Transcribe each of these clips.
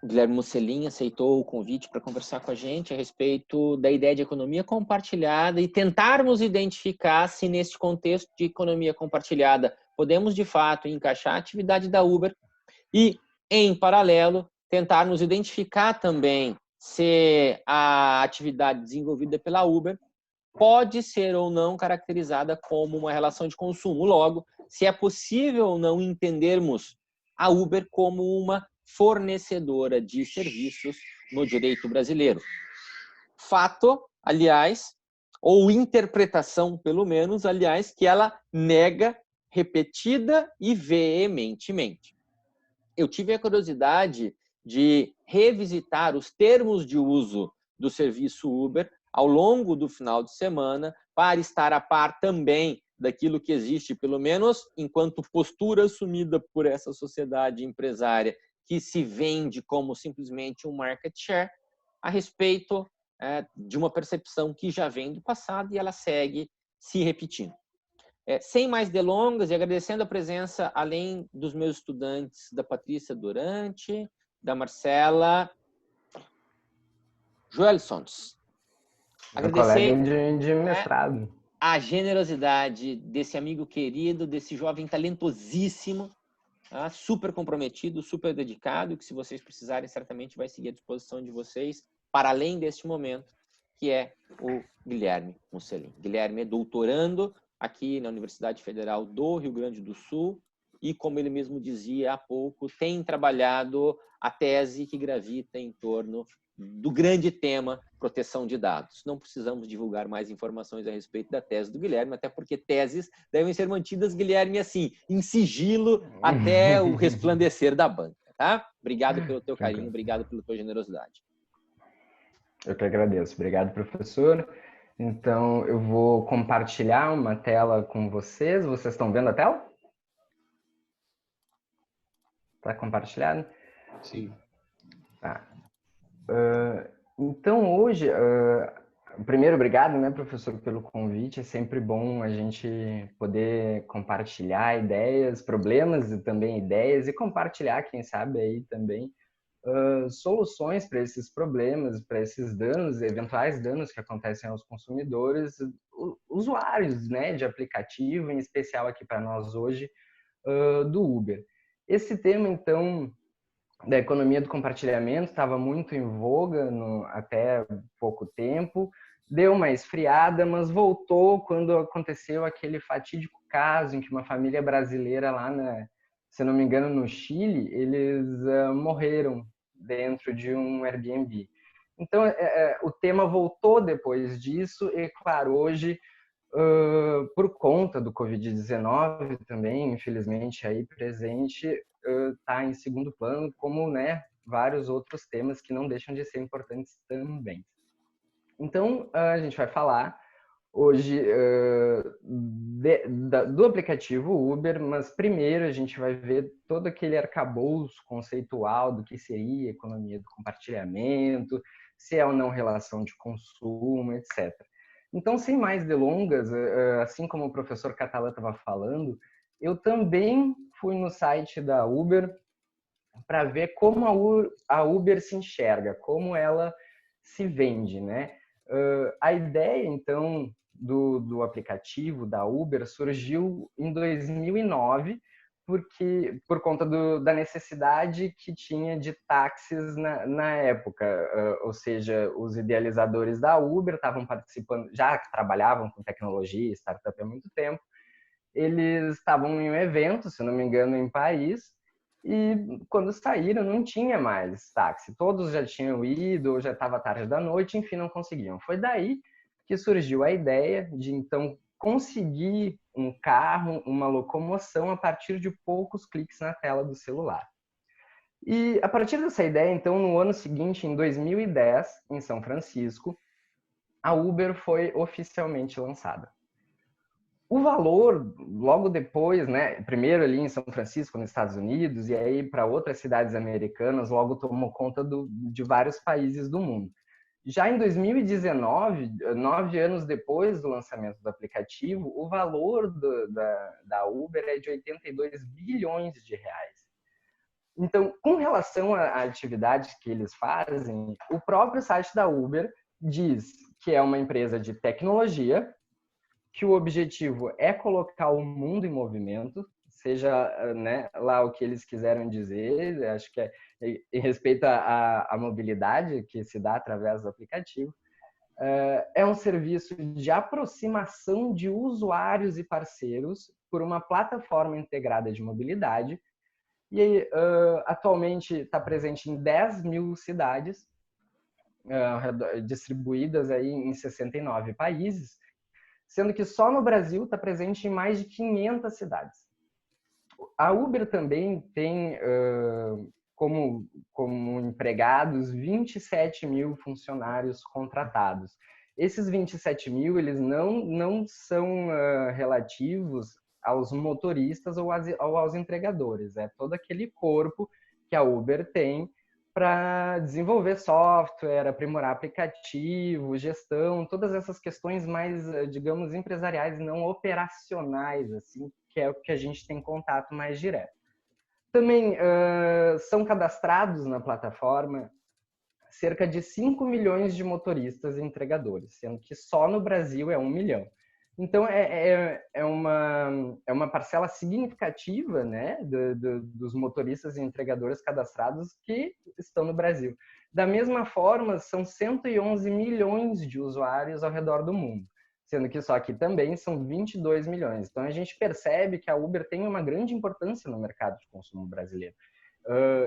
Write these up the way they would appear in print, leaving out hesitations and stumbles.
Guilherme Musselin aceitou o convite para conversar com a gente a respeito da ideia de economia compartilhada e tentarmos identificar se neste contexto de economia compartilhada podemos, de fato, encaixar a atividade da Uber e, em paralelo, tentarmos identificar também se a atividade desenvolvida pela Uber pode ser ou não caracterizada como uma relação de consumo. Logo, se é possível ou não entendermos a Uber como uma fornecedora de serviços no direito brasileiro. Fato, aliás, ou interpretação, pelo menos, aliás, que ela nega repetida e veementemente. Eu tive a curiosidade de revisitar os termos de uso do serviço Uber ao longo do final de semana, para estar a par também daquilo que existe, pelo menos enquanto postura assumida por essa sociedade empresária que se vende como simplesmente um market share, a respeito de uma percepção que já vem do passado e ela segue se repetindo. Sem mais delongas e agradecendo a presença, além dos meus estudantes, da Patrícia Durante, da Marcela Joelsons. Meu colega Agradecer de mestrado. a generosidade desse amigo querido, desse jovem talentosíssimo, super comprometido, super dedicado, que se vocês precisarem, certamente vai seguir à disposição de vocês, para além deste momento, que é o Guilherme Musselin. Guilherme é doutorando aqui na Universidade Federal do Rio Grande do Sul e, como ele mesmo dizia há pouco, tem trabalhado a tese que gravita em torno do grande tema proteção de dados. Não precisamos divulgar mais informações a respeito da tese do Guilherme, até porque teses devem ser mantidas, Guilherme, assim, em sigilo até o resplandecer da banca, tá? Obrigado pelo teu carinho, obrigado pela tua generosidade. Eu que agradeço. Obrigado, professor. Então, eu vou compartilhar uma tela com vocês. Vocês estão vendo a tela? Está compartilhado? Sim. Tá. Então, hoje, primeiro, obrigado, né, professor, pelo convite. É sempre bom a gente poder compartilhar ideias, problemas e também ideias, e compartilhar, quem sabe, aí também soluções para esses problemas, para esses danos, eventuais danos que acontecem aos consumidores, usuários, né, de aplicativo, em especial aqui para nós hoje, do Uber. Esse tema, então, da economia do compartilhamento estava muito em voga até pouco tempo, deu uma esfriada, mas voltou quando aconteceu aquele fatídico caso em que uma família brasileira lá, se não me engano, no Chile, eles morreram dentro de um Airbnb. Então, o tema voltou depois disso e, claro, hoje, por conta do Covid-19 também, infelizmente, aí presente, está em segundo plano, como, né, vários outros temas que não deixam de ser importantes também. Então, a gente vai falar hoje do aplicativo Uber, mas primeiro a gente vai ver todo aquele arcabouço conceitual do que seria economia do compartilhamento, se é ou não relação de consumo, etc. Então, sem mais delongas, assim como o professor Catalã estava falando, eu também fui no site da Uber para ver como a Uber se enxerga, como ela se vende, né? A ideia, então, do aplicativo da Uber surgiu em 2009, por conta da necessidade que tinha de táxis na época, ou seja, os idealizadores da Uber estavam participando, já trabalhavam com tecnologia, startup há muito tempo, eles estavam em um evento, se não me engano, em Paris, e quando saíram não tinha mais táxi. Todos já tinham ido, já estava tarde da noite, enfim, não conseguiam. Foi daí que surgiu a ideia de, então, conseguir um carro, uma locomoção a partir de poucos cliques na tela do celular. E a partir dessa ideia, então, no ano seguinte, em 2010, em São Francisco, a Uber foi oficialmente lançada. O valor, logo depois, né, primeiro ali em São Francisco, nos Estados Unidos, e aí para outras cidades americanas, logo tomou conta de vários países do mundo. Já em 2019, 9 anos depois do lançamento do aplicativo, o valor da Uber é de 82 bilhões de reais. Então, com relação à atividade que eles fazem, o próprio site da Uber diz que é uma empresa de tecnologia, que o objetivo é colocar o mundo em movimento, seja, né, lá o que eles quiseram dizer, acho que em respeito à mobilidade que se dá através do aplicativo. É um serviço de aproximação de usuários e parceiros por uma plataforma integrada de mobilidade. E atualmente está presente em 10 mil cidades, distribuídas aí em 69 países, sendo que só no Brasil está presente em mais de 500 cidades. A Uber também tem como empregados 27 mil funcionários contratados. Esses 27 mil, eles não são relativos aos motoristas ou aos entregadores. É todo aquele corpo que a Uber tem para desenvolver software, aprimorar aplicativo, gestão, todas essas questões mais, digamos, empresariais, não operacionais, assim, que é o que a gente tem contato mais direto. Também são cadastrados na plataforma cerca de 5 milhões de motoristas e entregadores, sendo que só no Brasil é 1 milhão. Então, é uma parcela significativa, né, dos motoristas e entregadores cadastrados que estão no Brasil. Da mesma forma, são 111 milhões de usuários ao redor do mundo, sendo que só aqui também são 22 milhões. Então, a gente percebe que a Uber tem uma grande importância no mercado de consumo brasileiro.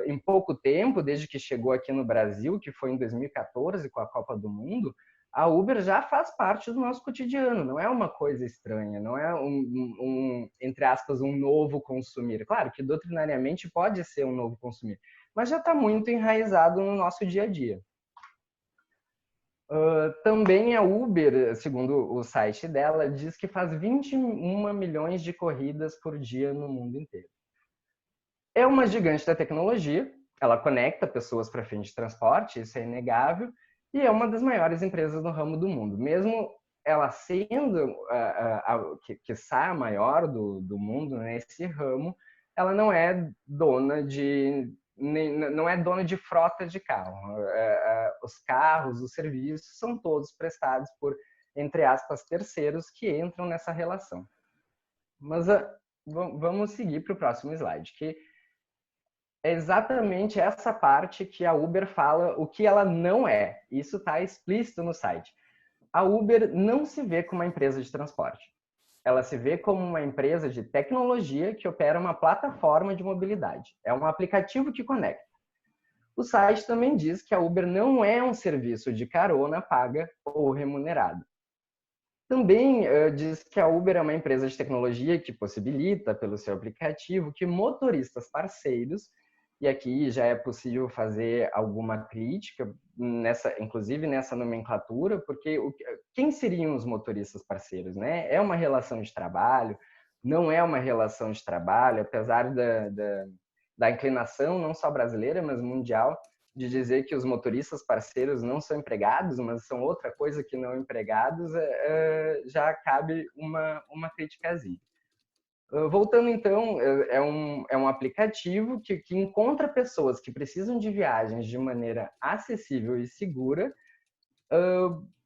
Em pouco tempo, desde que chegou aqui no Brasil, que foi em 2014 com a Copa do Mundo, a Uber já faz parte do nosso cotidiano, não é uma coisa estranha, não é entre aspas, um novo consumir. Claro que doutrinariamente pode ser um novo consumir, mas já está muito enraizado no nosso dia a dia. Também a Uber, segundo o site dela, diz que faz 21 milhões de corridas por dia no mundo inteiro. É uma gigante da tecnologia, ela conecta pessoas para fins de transporte, isso é inegável, e é uma das maiores empresas no ramo do mundo. Mesmo ela sendo quiçá a maior do mundo nesse ramo, ela não é dona de frota de carro. Os carros, os serviços são todos prestados por, entre aspas, terceiros que entram nessa relação. Mas vamos seguir para o próximo slide, que é exatamente essa parte que a Uber fala o que ela não é. Isso está explícito no site. A Uber não se vê como uma empresa de transporte. Ela se vê como uma empresa de tecnologia que opera uma plataforma de mobilidade. É um aplicativo que conecta. O site também diz que a Uber não é um serviço de carona paga ou remunerado. Também diz que a Uber é uma empresa de tecnologia que possibilita, pelo seu aplicativo, que motoristas parceiros, e aqui já é possível fazer alguma crítica, inclusive nessa nomenclatura, porque quem seriam os motoristas parceiros, né? É uma relação de trabalho? Não é uma relação de trabalho, apesar da inclinação não só brasileira, mas mundial, de dizer que os motoristas parceiros não são empregados, mas são outra coisa que não empregados, já cabe uma criticazinha. Voltando então, é um aplicativo que encontra pessoas que precisam de viagens de maneira acessível e segura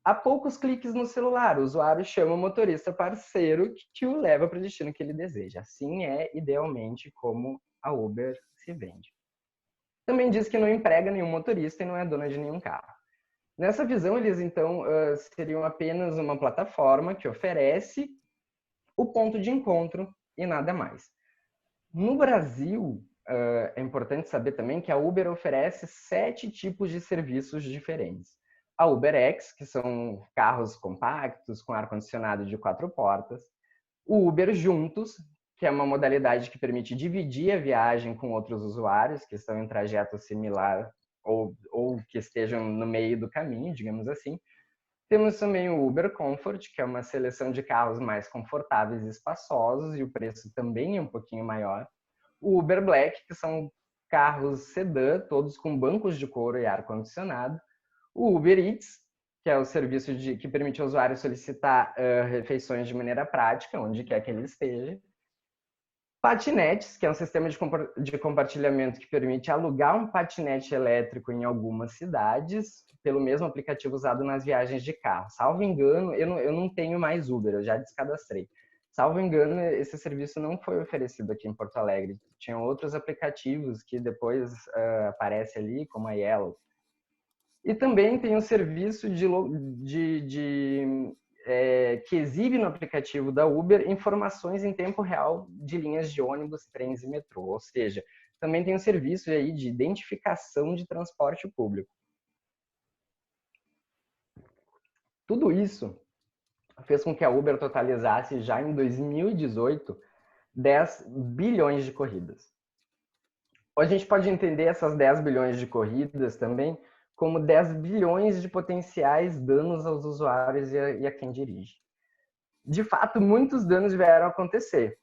a poucos cliques no celular. O usuário chama o motorista parceiro que o leva para o destino que ele deseja. Assim é, idealmente, como a Uber se vende. Também diz que não emprega nenhum motorista e não é dona de nenhum carro. Nessa visão, eles então seriam apenas uma plataforma que oferece o ponto de encontro e nada mais. No Brasil, é importante saber também que a Uber oferece 7 tipos de serviços diferentes. A UberX, que são carros compactos com ar-condicionado de 4 portas. O Uber Juntos, que é uma modalidade que permite dividir a viagem com outros usuários que estão em trajeto similar ou que estejam no meio do caminho, digamos assim. Temos também o Uber Comfort, que é uma seleção de carros mais confortáveis e espaçosos, e o preço também é um pouquinho maior. O Uber Black, que são carros sedã, todos com bancos de couro e ar-condicionado. O Uber Eats, que é o serviço que permite ao usuário solicitar refeições de maneira prática, onde quer que ele esteja. Patinetes, que é um sistema de compartilhamento que permite alugar um patinete elétrico em algumas cidades, pelo mesmo aplicativo usado nas viagens de carro. Salvo engano, eu não tenho mais Uber, eu já descadastrei. Salvo engano, esse serviço não foi oferecido aqui em Porto Alegre. Tinham outros aplicativos que depois aparece ali, como a Yellow. E também tem um serviço que exibe no aplicativo da Uber informações em tempo real de linhas de ônibus, trens e metrô. Ou seja, também tem um serviço aí de identificação de transporte público. Tudo isso fez com que a Uber totalizasse já em 2018 10 bilhões de corridas. A gente pode entender essas 10 bilhões de corridas também como 10 bilhões de potenciais danos aos usuários e a quem dirige. De fato, muitos danos vieram acontecer.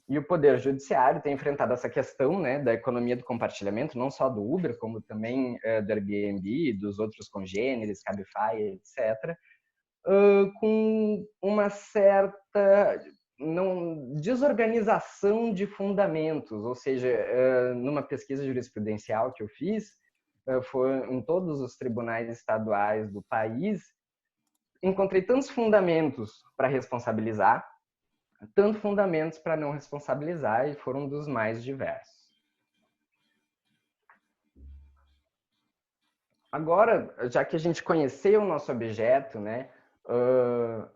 E o Poder Judiciário tem enfrentado essa questão, né, da economia do compartilhamento, não só do Uber, como também do Airbnb, dos outros congêneres, Cabify, etc., com uma certa desorganização de fundamentos. Ou seja, numa pesquisa jurisprudencial que eu fiz, foi em todos os tribunais estaduais do país, encontrei tantos fundamentos para responsabilizar, tanto fundamentos para não responsabilizar, e foram dos mais diversos. Agora, já que a gente conheceu o nosso objeto, né,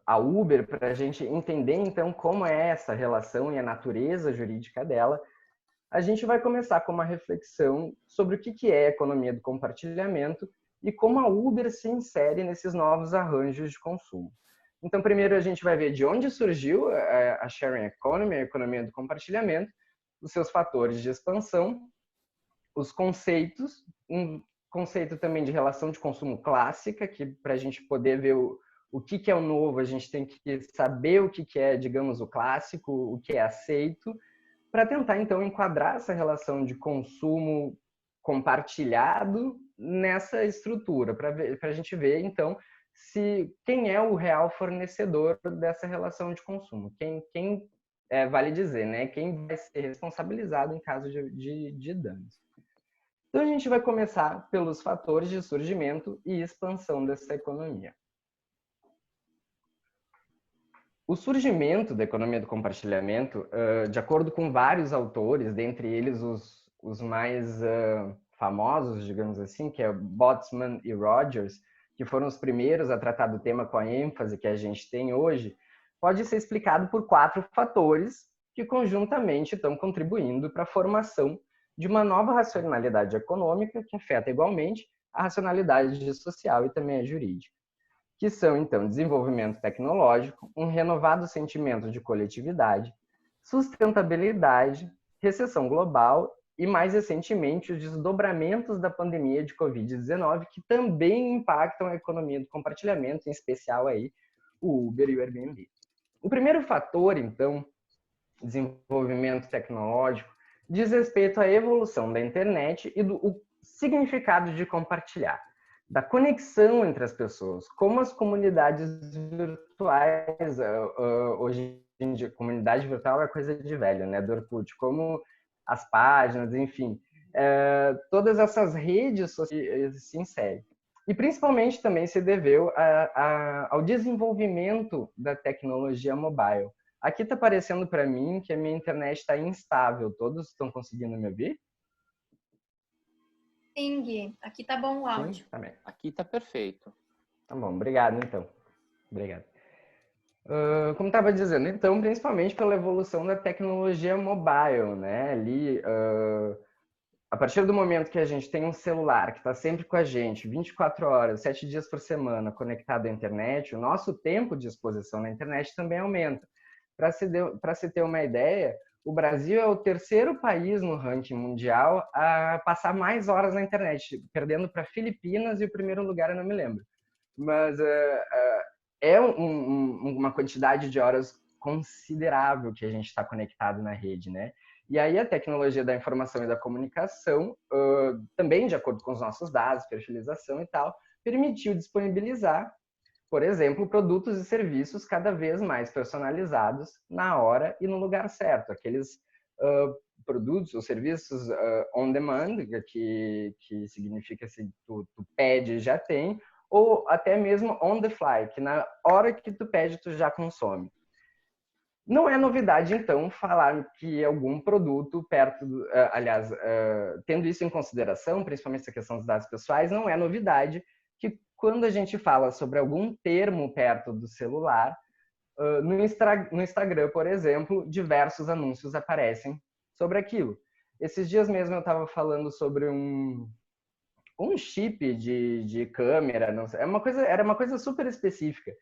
a Uber, para a gente entender então como é essa relação e a natureza jurídica dela, a gente vai começar com uma reflexão sobre o que é a economia do compartilhamento e como a Uber se insere nesses novos arranjos de consumo. Então, primeiro a gente vai ver de onde surgiu a sharing economy, a economia do compartilhamento, os seus fatores de expansão, os conceitos, um conceito também de relação de consumo clássica, que para a gente poder ver o que é o novo, a gente tem que saber o que é, digamos, o clássico, o que é aceito, para tentar, então, enquadrar essa relação de consumo compartilhado nessa estrutura, para a gente ver, então, quem é o real fornecedor dessa relação de consumo, vale dizer, né, quem vai ser responsabilizado em caso de danos. Então, a gente vai começar pelos fatores de surgimento e expansão dessa economia. O surgimento da economia do compartilhamento, de acordo com vários autores, dentre eles os mais famosos, digamos assim, que é Botsman e Rogers, que foram os primeiros a tratar do tema com a ênfase que a gente tem hoje, pode ser explicado por 4 fatores que conjuntamente estão contribuindo para a formação de uma nova racionalidade econômica que afeta igualmente a racionalidade social e também a jurídica, que são, então, desenvolvimento tecnológico, um renovado sentimento de coletividade, sustentabilidade, recessão global e, mais recentemente, os desdobramentos da pandemia de Covid-19, que também impactam a economia do compartilhamento, em especial aí o Uber e o Airbnb. O primeiro fator, então, desenvolvimento tecnológico, diz respeito à evolução da internet e do significado de compartilhar, da conexão entre as pessoas, como as comunidades virtuais, hoje em dia, comunidade virtual é coisa de velho, né, do Orkut, como as páginas, enfim, todas essas redes sociais se inserem. E principalmente também se deveu ao desenvolvimento da tecnologia mobile. Aqui está aparecendo para mim que a minha internet está instável. Todos estão conseguindo me ouvir? Sim, Gui. Aqui tá bom o áudio. Sim, tá bem. Aqui tá perfeito. Tá bom, obrigado então. Obrigado. Como estava dizendo, então, principalmente pela evolução da tecnologia mobile, né? Ali, a partir do momento que a gente tem um celular que está sempre com a gente, 24 horas, 7 dias por semana, conectado à internet, o nosso tempo de exposição na internet também aumenta. Para se ter uma ideia, o Brasil é o 3º país no ranking mundial a passar mais horas na internet, perdendo para Filipinas, e o primeiro lugar eu não me lembro. Mas é uma quantidade de horas considerável que a gente está conectado na rede, né? E aí a tecnologia da informação e da comunicação, também de acordo com os nossos dados, perfilização e tal, permitiu disponibilizar, por exemplo, produtos e serviços cada vez mais personalizados na hora e no lugar certo. Aqueles produtos ou serviços on demand, que significa se tu pede e já tem, ou até mesmo on the fly, que na hora que tu pede tu já consome. Não é novidade, então, falar que algum produto tendo isso em consideração, principalmente essa questão dos dados pessoais, não é novidade que quando a gente fala sobre algum termo perto do celular, no Instagram, por exemplo, diversos anúncios aparecem sobre aquilo. Esses dias mesmo eu estava falando sobre um chip de câmera, não sei, era uma coisa super específica.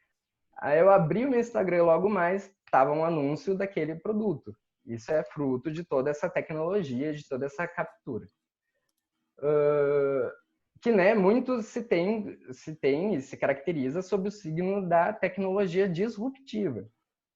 Aí eu abri o meu Instagram logo mais, estava um anúncio daquele produto. Isso é fruto de toda essa tecnologia, de toda essa captura. Que, né, muito se tem e se caracteriza sob o signo da tecnologia disruptiva.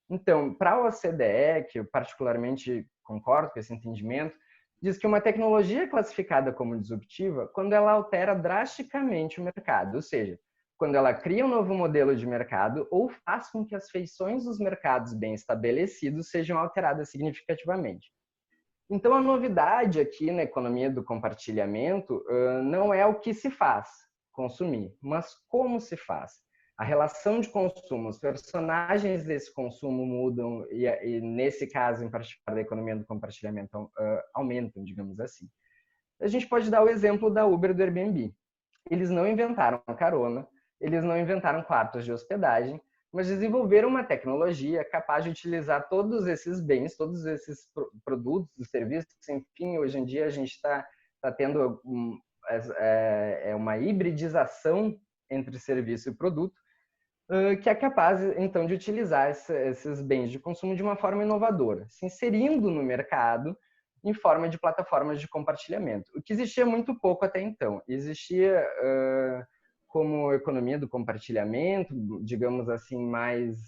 Então, para a OCDE, que eu particularmente concordo com esse entendimento, diz que uma tecnologia é classificada como disruptiva quando ela altera drasticamente o mercado, ou seja, quando ela cria um novo modelo de mercado ou faz com que as feições dos mercados bem estabelecidos sejam alteradas significativamente. Então, a novidade aqui na economia do compartilhamento não é o que se faz, consumir, mas como se faz. A relação de consumo, os personagens desse consumo mudam e nesse caso, em particular, da economia do compartilhamento, aumentam, digamos assim. A gente pode dar o exemplo da Uber e do Airbnb. Eles não inventaram a carona, eles não inventaram quartos de hospedagem, mas desenvolveram uma tecnologia capaz de utilizar todos esses bens, todos esses produtos e serviços. Enfim, hoje em dia a gente está tendo uma hibridização entre serviço e produto, que é capaz, então, de utilizar esses bens de consumo de uma forma inovadora, se inserindo no mercado em forma de plataformas de compartilhamento, o que existia muito pouco até então. Existia como economia do compartilhamento, digamos assim, mais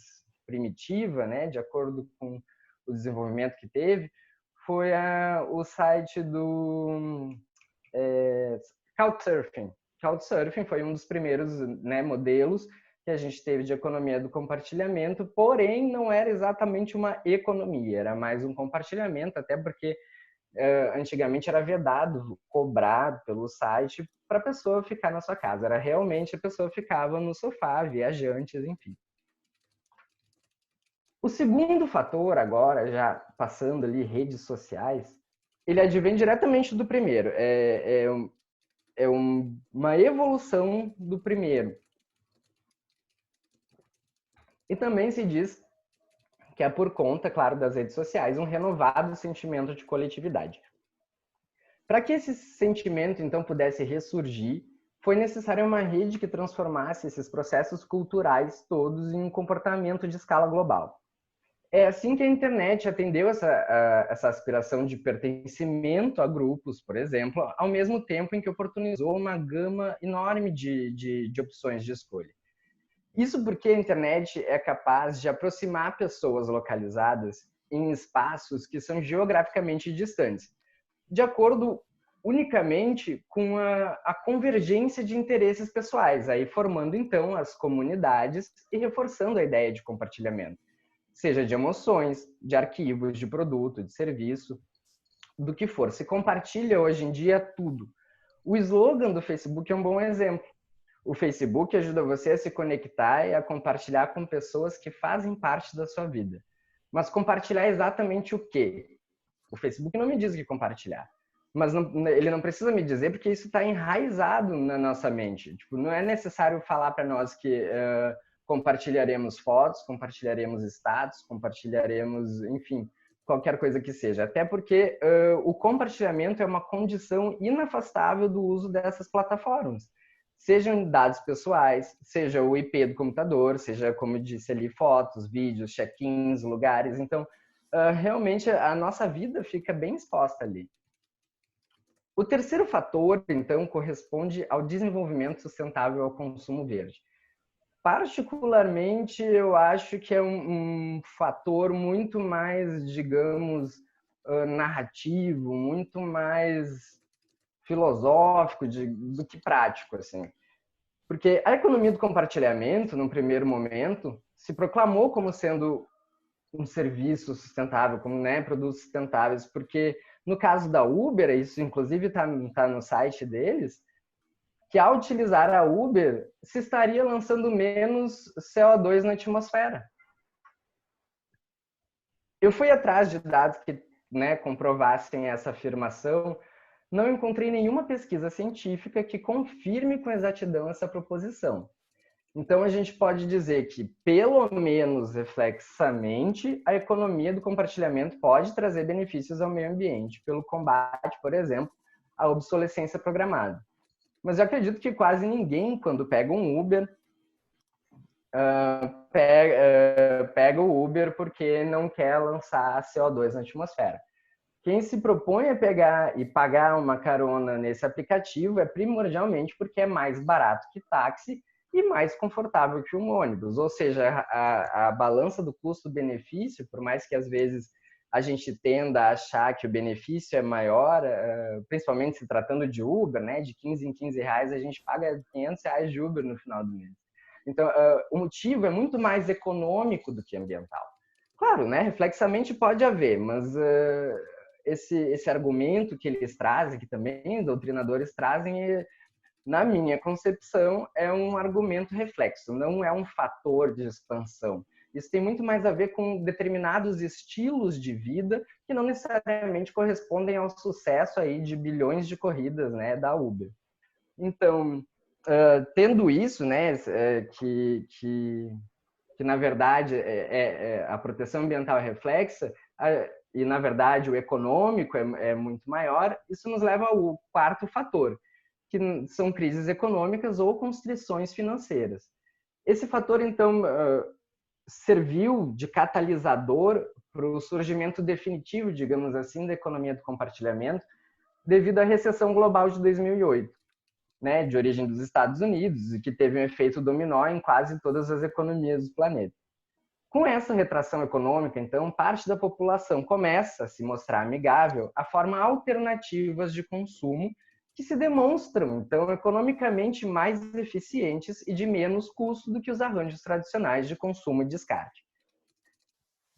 primitiva, né, de acordo com o desenvolvimento que teve, foi o site do Couchsurfing. Couchsurfing foi um dos primeiros, né, modelos que a gente teve de economia do compartilhamento, porém não era exatamente uma economia, era mais um compartilhamento, até porque antigamente era vedado cobrar pelo site para a pessoa ficar na sua casa. Era realmente a pessoa ficava no sofá, viajantes, enfim. O segundo fator, agora, já passando ali redes sociais, ele advém diretamente do primeiro. Uma evolução do primeiro. E também se diz que é por conta, claro, das redes sociais, um renovado sentimento de coletividade. Para que esse sentimento, então, pudesse ressurgir, foi necessária uma rede que transformasse esses processos culturais todos em um comportamento de escala global. É assim que a internet atendeu essa aspiração de pertencimento a grupos, por exemplo, ao mesmo tempo em que oportunizou uma gama enorme de opções de escolha. Isso porque a internet é capaz de aproximar pessoas localizadas em espaços que são geograficamente distantes, de acordo unicamente com a convergência de interesses pessoais, aí formando então as comunidades e reforçando a ideia de compartilhamento, seja de emoções, de arquivos, de produto, de serviço, do que for. Se compartilha hoje em dia tudo. O slogan do Facebook é um bom exemplo. O Facebook ajuda você a se conectar e a compartilhar com pessoas que fazem parte da sua vida. Mas compartilhar exatamente o quê? O Facebook não me diz o que compartilhar. Mas ele não precisa me dizer porque isso está enraizado na nossa mente. Tipo, não é necessário falar para nós que compartilharemos fotos, compartilharemos status, compartilharemos, enfim, qualquer coisa que seja. Até porque o compartilhamento é uma condição inafastável do uso dessas plataformas. Sejam dados pessoais, seja o IP do computador, seja, como eu disse ali, fotos, vídeos, check-ins, lugares. Então, realmente, a nossa vida fica bem exposta ali. O terceiro fator, então, corresponde ao desenvolvimento sustentável ao consumo verde. Particularmente, eu acho que é um fator muito mais, digamos, narrativo, muito mais filosófico do que prático, assim. Porque a economia do compartilhamento, num primeiro momento, se proclamou como sendo um serviço sustentável, como, né, produtos sustentáveis, porque no caso da Uber, isso inclusive está no site deles, que ao utilizar a Uber, se estaria lançando menos CO2 na atmosfera. Eu fui atrás de dados que, né, comprovassem essa afirmação, não encontrei nenhuma pesquisa científica que confirme com exatidão essa proposição. Então, a gente pode dizer que, pelo menos reflexamente, a economia do compartilhamento pode trazer benefícios ao meio ambiente, pelo combate, por exemplo, à obsolescência programada. Mas eu acredito que quase ninguém, quando pega um Uber, pega o Uber porque não quer lançar CO2 na atmosfera. Quem se propõe a pegar e pagar uma carona nesse aplicativo é primordialmente porque é mais barato que táxi e mais confortável que um ônibus. Ou seja, a balança do custo-benefício, por mais que às vezes a gente tenda a achar que o benefício é maior, principalmente se tratando de Uber, né? De 15 em 15 reais, a gente paga 500 reais de Uber no final do mês. Então, o motivo é muito mais econômico do que ambiental. Claro, né? Reflexamente pode haver, mas esse argumento que eles trazem, que também doutrinadores trazem, na minha concepção, é um argumento reflexo, não é um fator de expansão. Isso tem muito mais a ver com determinados estilos de vida que não necessariamente correspondem ao sucesso aí de bilhões de corridas, né, da Uber. Então, tendo isso, né, que na verdade a proteção ambiental é reflexa, e na verdade o econômico é muito maior, isso nos leva ao quarto fator, que são crises econômicas ou constrições financeiras. Esse fator, então, serviu de catalisador para o surgimento definitivo, digamos assim, da economia do compartilhamento, devido à recessão global de 2008, né, de origem dos Estados Unidos, e que teve um efeito dominó em quase todas as economias do planeta. Com essa retração econômica, então, parte da população começa a se mostrar amigável a formas alternativas de consumo que se demonstram, então, economicamente mais eficientes e de menos custo do que os arranjos tradicionais de consumo e descarte.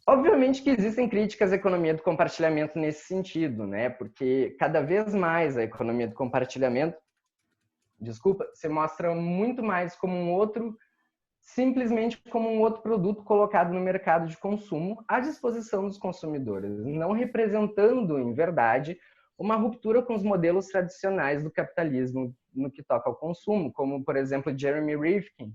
Obviamente que existem críticas à economia do compartilhamento nesse sentido, né? Porque cada vez mais a economia do compartilhamento, se mostra muito mais como simplesmente como um outro produto colocado no mercado de consumo à disposição dos consumidores, não representando, em verdade, uma ruptura com os modelos tradicionais do capitalismo no que toca ao consumo, como, por exemplo, Jeremy Rifkin,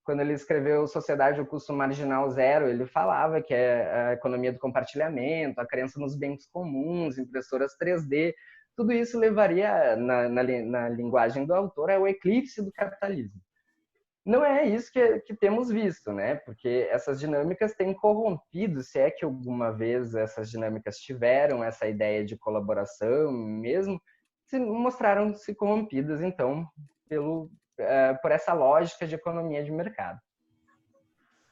quando ele escreveu Sociedade ao Custo Marginal Zero, ele falava que a economia do compartilhamento, a crença nos bens comuns, impressoras 3D, tudo isso levaria, na linguagem do autor, ao eclipse do capitalismo. Não é isso que temos visto, né? Porque essas dinâmicas têm corrompido, se é que alguma vez essas dinâmicas tiveram essa ideia de colaboração mesmo, mostraram-se corrompidas, então, por essa lógica de economia de mercado.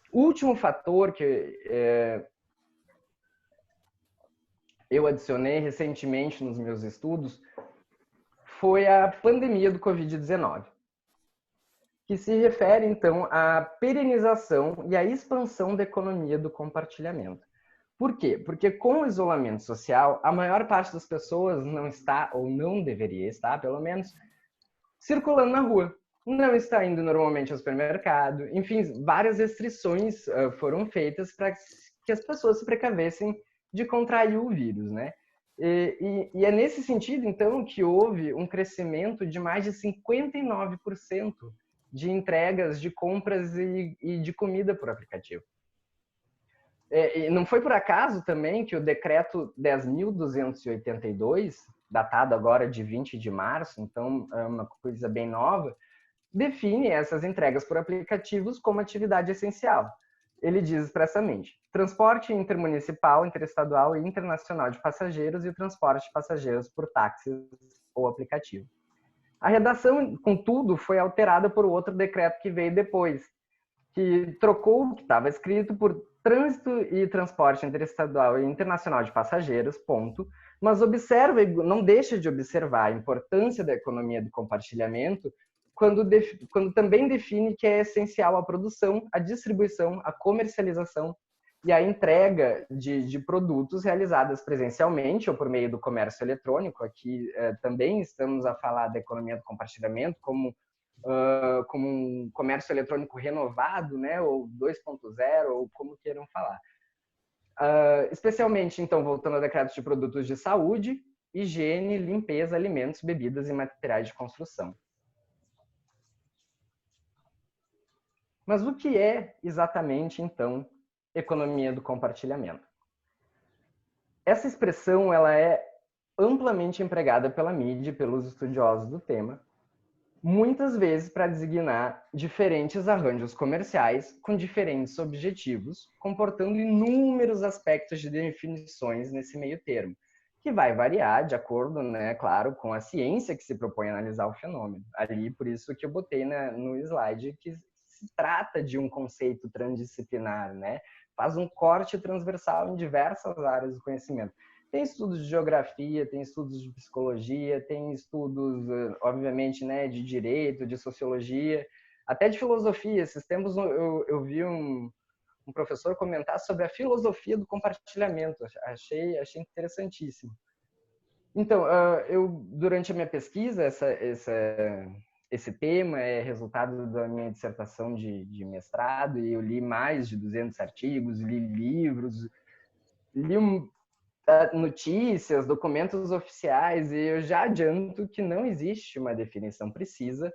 O último fator que eu adicionei recentemente nos meus estudos foi a pandemia do Covid-19. Que se refere, então, à perenização e à expansão da economia do compartilhamento. Por quê? Porque com o isolamento social, a maior parte das pessoas não está, ou não deveria estar, pelo menos, circulando na rua. Não está indo normalmente ao supermercado. Enfim, várias restrições foram feitas para que as pessoas se precavessem de contrair o vírus, né? E é nesse sentido, então, que houve um crescimento de mais de 59% de entregas de compras e de comida por aplicativo. E não foi por acaso também que o decreto 10.282, datado agora de 20 de março, então é uma coisa bem nova, define essas entregas por aplicativos como atividade essencial. Ele diz expressamente: transporte intermunicipal, interestadual e internacional de passageiros e o transporte de passageiros por táxis ou aplicativo. A redação, contudo, foi alterada por outro decreto que veio depois, que trocou o que estava escrito por trânsito e transporte interestadual e internacional de passageiros, ponto, mas observa e não deixa de observar a importância da economia do compartilhamento quando também define que é essencial a produção, a distribuição, a comercialização e a entrega de produtos realizadas presencialmente ou por meio do comércio eletrônico. Aqui também estamos a falar da economia do compartilhamento como um comércio eletrônico renovado, né, ou 2.0, ou como queiram falar. Especialmente, então, voltando ao decreto de produtos de saúde, higiene, limpeza, alimentos, bebidas e materiais de construção. Mas o que é exatamente, então, economia do compartilhamento? Essa expressão ela é amplamente empregada pela mídia e pelos estudiosos do tema, muitas vezes para designar diferentes arranjos comerciais com diferentes objetivos, comportando inúmeros aspectos de definições nesse meio termo, que vai variar de acordo, né, claro, com a ciência que se propõe a analisar o fenômeno. Ali, por isso que eu botei no slide que se trata de um conceito transdisciplinar, né? Faz um corte transversal em diversas áreas do conhecimento. Tem estudos de geografia, tem estudos de psicologia, tem estudos, obviamente, né, de direito, de sociologia, até de filosofia. Esses tempos eu vi um professor comentar sobre a filosofia do compartilhamento. Achei interessantíssimo. Então, durante a minha pesquisa, esse tema é resultado da minha dissertação de mestrado, e eu li mais de 200 artigos, li livros, li notícias, documentos oficiais, e eu já adianto que não existe uma definição precisa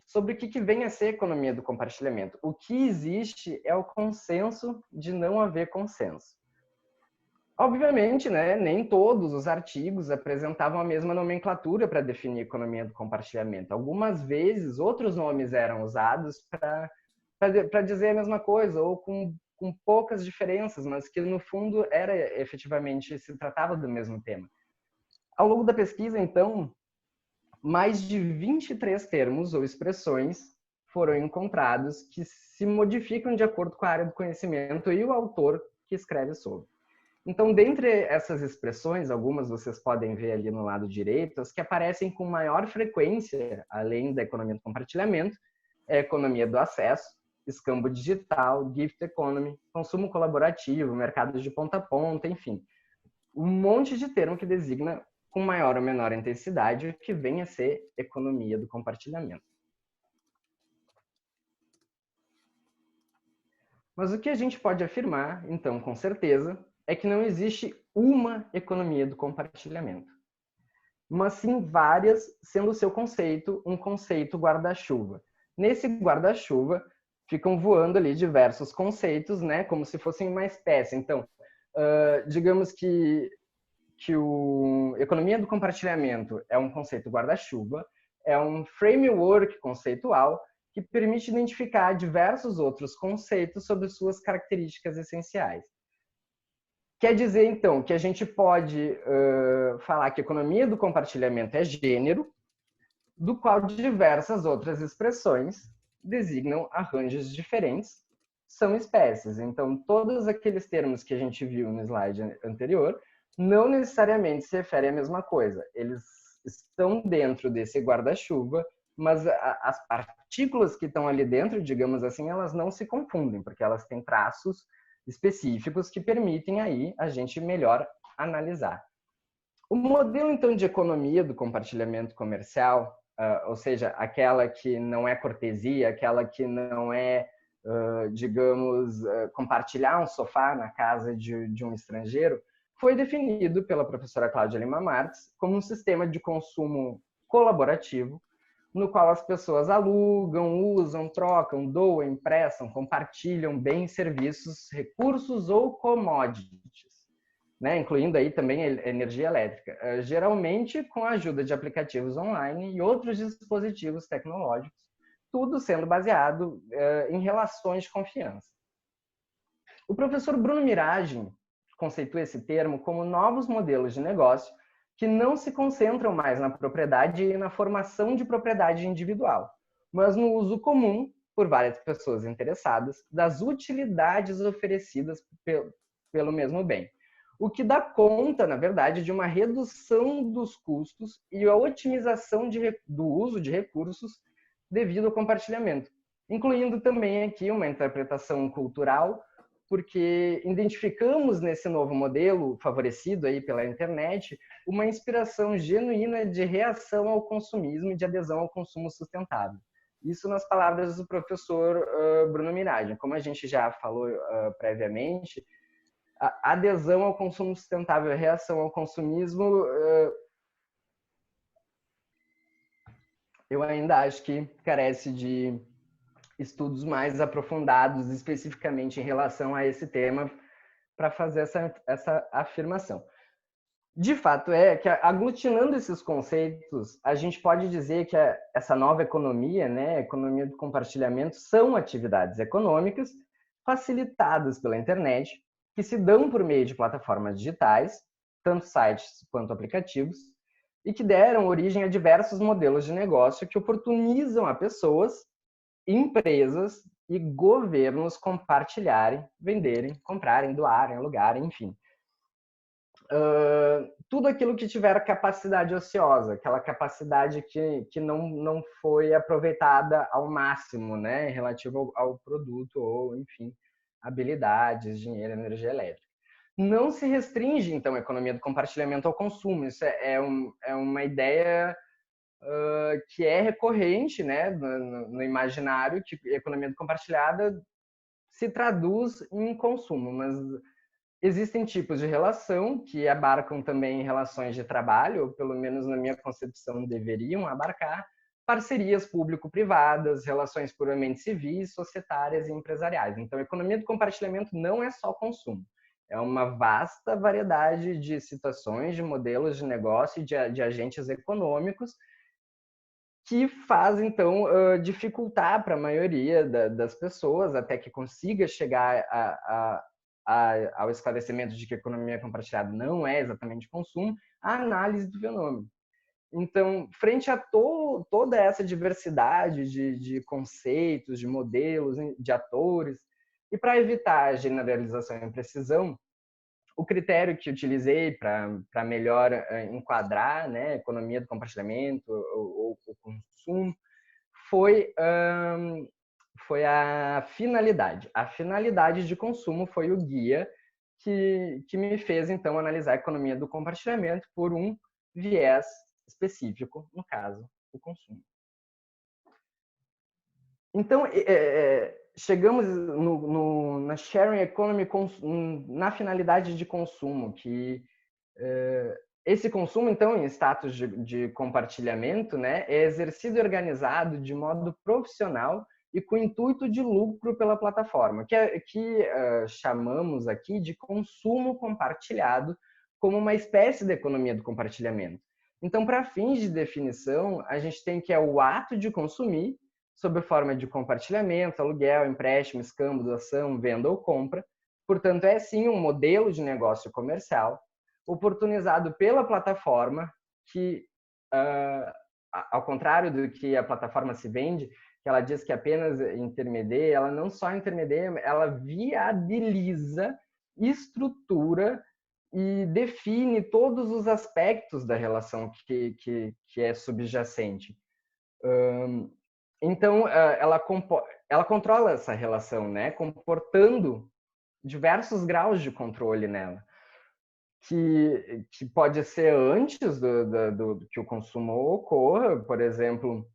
sobre o que vem a ser economia do compartilhamento. O que existe é o consenso de não haver consenso. Obviamente, né, nem todos os artigos apresentavam a mesma nomenclatura para definir a economia do compartilhamento. Algumas vezes, outros nomes eram usados para dizer a mesma coisa, ou com poucas diferenças, mas que no fundo efetivamente se tratava do mesmo tema. Ao longo da pesquisa, então, mais de 23 termos ou expressões foram encontrados que se modificam de acordo com a área do conhecimento e o autor que escreve sobre. Então, dentre essas expressões, algumas vocês podem ver ali no lado direito, as que aparecem com maior frequência, além da economia do compartilhamento, é a economia do acesso, escambo digital, gift economy, consumo colaborativo, mercados de ponta a ponta, enfim. Um monte de termo que designa com maior ou menor intensidade o que vem a ser economia do compartilhamento. Mas o que a gente pode afirmar, então, com certeza, é que não existe uma economia do compartilhamento, mas sim várias, sendo o seu conceito um conceito guarda-chuva. Nesse guarda-chuva ficam voando ali diversos conceitos, né, como se fossem uma espécie. Então, digamos que a economia do compartilhamento é um conceito guarda-chuva, é um framework conceitual que permite identificar diversos outros conceitos sobre suas características essenciais. Quer dizer, então, que a gente pode falar que a economia do compartilhamento é gênero, do qual diversas outras expressões designam arranjos diferentes, são espécies. Então, todos aqueles termos que a gente viu no slide anterior não necessariamente se referem à mesma coisa. Eles estão dentro desse guarda-chuva, mas as partículas que estão ali dentro, digamos assim, elas não se confundem, porque elas têm traços específicos que permitem aí a gente melhor analisar. O modelo, então, de economia do compartilhamento comercial, ou seja, aquela que não é cortesia, aquela que não é, digamos, compartilhar um sofá na casa de um estrangeiro, foi definido pela professora Cláudia Lima Marques como um sistema de consumo colaborativo, no qual as pessoas alugam, usam, trocam, doam, emprestam, compartilham bens, serviços, recursos ou commodities, né? Incluindo aí também a energia elétrica, geralmente com a ajuda de aplicativos online e outros dispositivos tecnológicos, tudo sendo baseado em relações de confiança. O professor Bruno Miragem conceitua esse termo como novos modelos de negócio que não se concentram mais na propriedade e na formação de propriedade individual, mas no uso comum, por várias pessoas interessadas, das utilidades oferecidas pelo mesmo bem. O que dá conta, na verdade, de uma redução dos custos e a otimização do uso de recursos devido ao compartilhamento, incluindo também aqui uma interpretação cultural porque identificamos nesse novo modelo, favorecido aí pela internet, uma inspiração genuína de reação ao consumismo e de adesão ao consumo sustentável. Isso nas palavras do professor Bruno Miragem. Como a gente já falou previamente, a adesão ao consumo sustentável e a reação ao consumismo, eu ainda acho que carece de estudos mais aprofundados, especificamente em relação a esse tema, para fazer essa afirmação. De fato, é que aglutinando esses conceitos, a gente pode dizer que essa nova economia, né, a economia do compartilhamento, são atividades econômicas facilitadas pela internet, que se dão por meio de plataformas digitais, tanto sites quanto aplicativos, e que deram origem a diversos modelos de negócio que oportunizam a pessoas, empresas e governos compartilharem, venderem, comprarem, doarem, alugarem, enfim. Tudo aquilo que tiver capacidade ociosa, aquela capacidade que não foi aproveitada ao máximo, né, relativo ao produto ou, enfim, habilidades, dinheiro, energia elétrica. Não se restringe, então, a economia do compartilhamento ao consumo. Isso é uma ideia que é recorrente, né, no imaginário, que a economia compartilhada se traduz em consumo, mas existem tipos de relação que abarcam também relações de trabalho, ou pelo menos na minha concepção deveriam abarcar, parcerias público-privadas, relações puramente civis, societárias e empresariais. Então, a economia do compartilhamento não é só consumo. É uma vasta variedade de situações, de modelos de negócio e de agentes econômicos que faz, então, dificultar para a maioria das pessoas, até que consiga chegar ao esclarecimento de que a economia compartilhada não é exatamente consumo, a análise do fenômeno. Então, frente a toda essa diversidade de conceitos, de modelos, de atores, e para evitar a generalização e imprecisão, o critério que utilizei para melhor enquadrar, né, a economia do compartilhamento ou o consumo foi a finalidade. A finalidade de consumo foi o guia que me fez, então, analisar a economia do compartilhamento por um viés específico, no caso, o consumo. Então, chegamos na sharing economy na finalidade de consumo, que esse consumo, então, em status de compartilhamento, né, é exercido e organizado de modo profissional e com intuito de lucro pela plataforma, que chamamos aqui de consumo compartilhado, como uma espécie de economia do compartilhamento. Então, para fins de definição, a gente tem que é o ato de consumir, sob forma de compartilhamento, aluguel, empréstimo, escambo, doação, venda ou compra. Portanto, é sim um modelo de negócio comercial oportunizado pela plataforma que, ao contrário do que a plataforma se vende, que ela diz que apenas intermedia, ela não só intermedia, ela viabiliza, estrutura e define todos os aspectos da relação que é subjacente. Então, ela controla essa relação, né, comportando diversos graus de controle nela, que pode ser antes do que o consumo ocorra, por exemplo,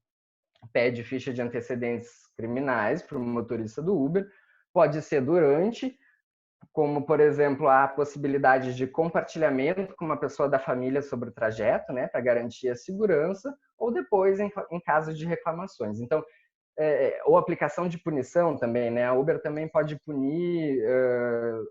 pede ficha de antecedentes criminais para o motorista do Uber, pode ser durante, como, por exemplo, a possibilidade de compartilhamento com uma pessoa da família sobre o trajeto, né, para garantir a segurança, ou depois, em caso de reclamações. Então, ou aplicação de punição também, né? A Uber também pode punir,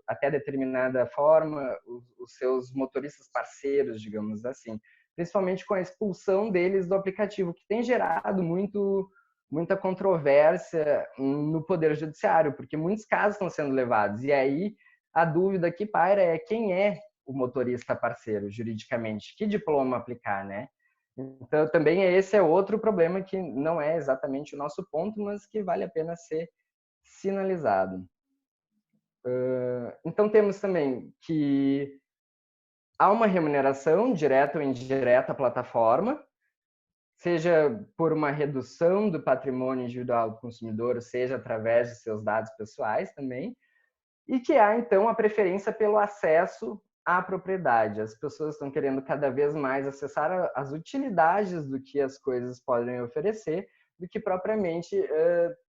até determinada forma, os seus motoristas parceiros, digamos assim, principalmente com a expulsão deles do aplicativo, que tem gerado muita controvérsia no Poder Judiciário, porque muitos casos estão sendo levados. E aí, a dúvida que paira é quem é o motorista parceiro, juridicamente, que diploma aplicar, né? Então, também esse é outro problema que não é exatamente o nosso ponto, mas que vale a pena ser sinalizado. Então, temos também que há uma remuneração, direta ou indireta à plataforma, seja por uma redução do patrimônio individual do consumidor, seja através de seus dados pessoais também. E que há, então, a preferência pelo acesso à propriedade. As pessoas estão querendo cada vez mais acessar as utilidades do que as coisas podem oferecer, do que propriamente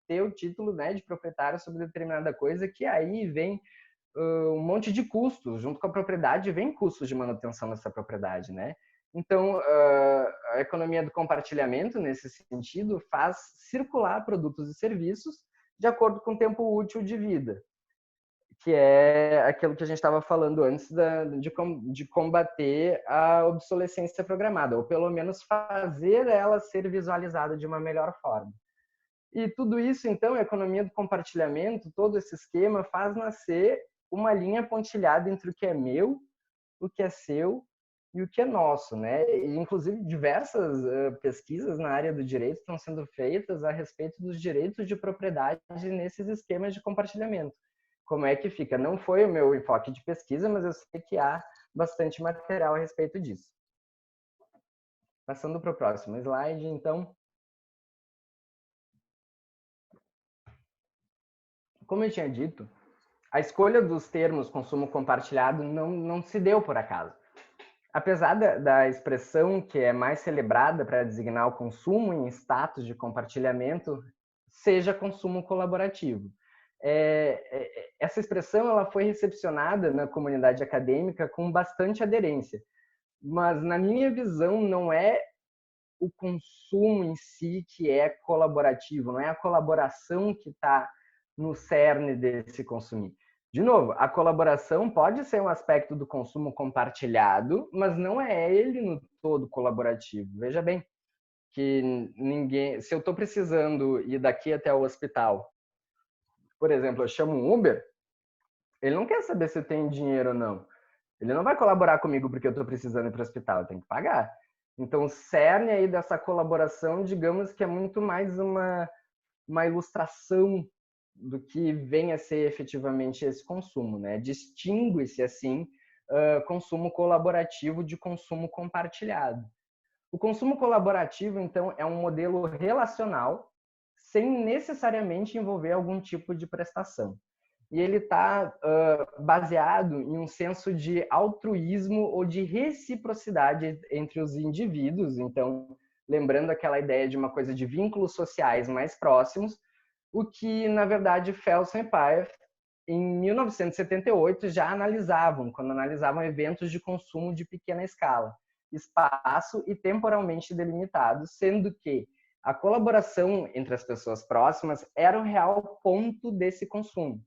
ter o título, né, de proprietário sobre determinada coisa, que aí vem um monte de custos. Junto com a propriedade vem custos de manutenção dessa propriedade, né? Então, a economia do compartilhamento, nesse sentido, faz circular produtos e serviços de acordo com o tempo útil de vida, que é aquilo que a gente estava falando antes de combater a obsolescência programada, ou pelo menos fazer ela ser visualizada de uma melhor forma. E tudo isso, então, a economia do compartilhamento, todo esse esquema faz nascer uma linha pontilhada entre o que é meu, o que é seu e o que é nosso, né? E, inclusive, diversas pesquisas na área do direito estão sendo feitas a respeito dos direitos de propriedade nesses esquemas de compartilhamento. Como é que fica? Não foi o meu enfoque de pesquisa, mas eu sei que há bastante material a respeito disso. Passando para o próximo slide, então. Como eu tinha dito, a escolha dos termos consumo compartilhado não se deu por acaso. Apesar da expressão que é mais celebrada para designar o consumo em status de compartilhamento, seja consumo colaborativo. Essa expressão ela foi recepcionada na comunidade acadêmica com bastante aderência, mas na minha visão não é o consumo em si que é colaborativo, não é a colaboração que está no cerne desse consumir. De novo, a colaboração pode ser um aspecto do consumo compartilhado, mas não é ele no todo colaborativo. Veja bem, que ninguém, se eu estou precisando ir daqui até o hospital, por exemplo, eu chamo um Uber, ele não quer saber se eu tenho dinheiro ou não. Ele não vai colaborar comigo porque eu estou precisando ir para o hospital, eu tenho que pagar. Então, o cerne aí dessa colaboração, digamos que é muito mais uma ilustração do que vem a ser efetivamente esse consumo, né? Distingue-se, assim, consumo colaborativo de consumo compartilhado. O consumo colaborativo, então, é um modelo relacional sem necessariamente envolver algum tipo de prestação. E ele está baseado em um senso de altruísmo ou de reciprocidade entre os indivíduos. Então, lembrando aquela ideia de uma coisa de vínculos sociais mais próximos, o que, na verdade, Felsen e Paiva, em 1978, já analisavam, quando analisavam eventos de consumo de pequena escala, espaço e temporalmente delimitados, sendo que a colaboração entre as pessoas próximas era o real ponto desse consumo.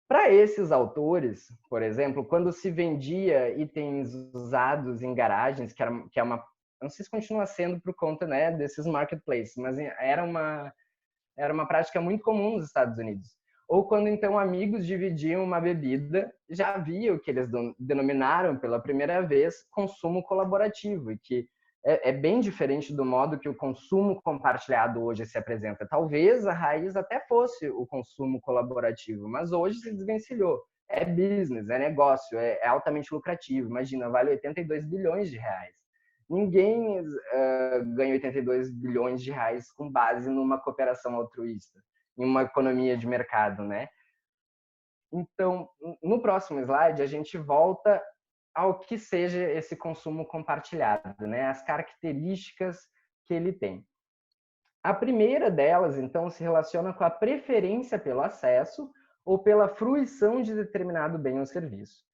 Para esses autores, por exemplo, quando se vendia itens usados em garagens, que é uma, não sei se continua sendo por conta, né, desses marketplaces, mas era uma prática muito comum nos Estados Unidos. Ou quando então amigos dividiam uma bebida, já havia o que eles denominaram pela primeira vez consumo colaborativo, e que é bem diferente do modo que o consumo compartilhado hoje se apresenta. Talvez a raiz até fosse o consumo colaborativo, mas hoje se desvencilhou. É business, é negócio, é altamente lucrativo. Imagina, vale 82 bilhões de reais. Ninguém ganha 82 bilhões de reais com base numa cooperação altruísta, em uma economia de mercado, né? Então, no próximo slide, a gente volta ao que seja esse consumo compartilhado, né? As características que ele tem. A primeira delas, então, se relaciona com a preferência pelo acesso ou pela fruição de determinado bem ou serviço.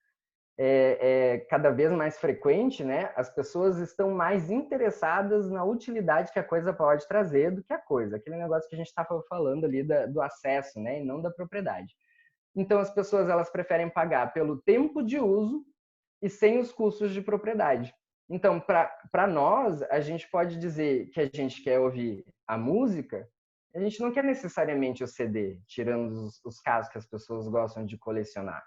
É cada vez mais frequente, né? As pessoas estão mais interessadas na utilidade que a coisa pode trazer do que a coisa. Aquele negócio que a gente estava falando ali do acesso, né? E não da propriedade. Então, as pessoas elas preferem pagar pelo tempo de uso e sem os custos de propriedade. Então, para nós, a gente pode dizer que a gente quer ouvir a música, a gente não quer necessariamente o CD, tirando os casos que as pessoas gostam de colecionar.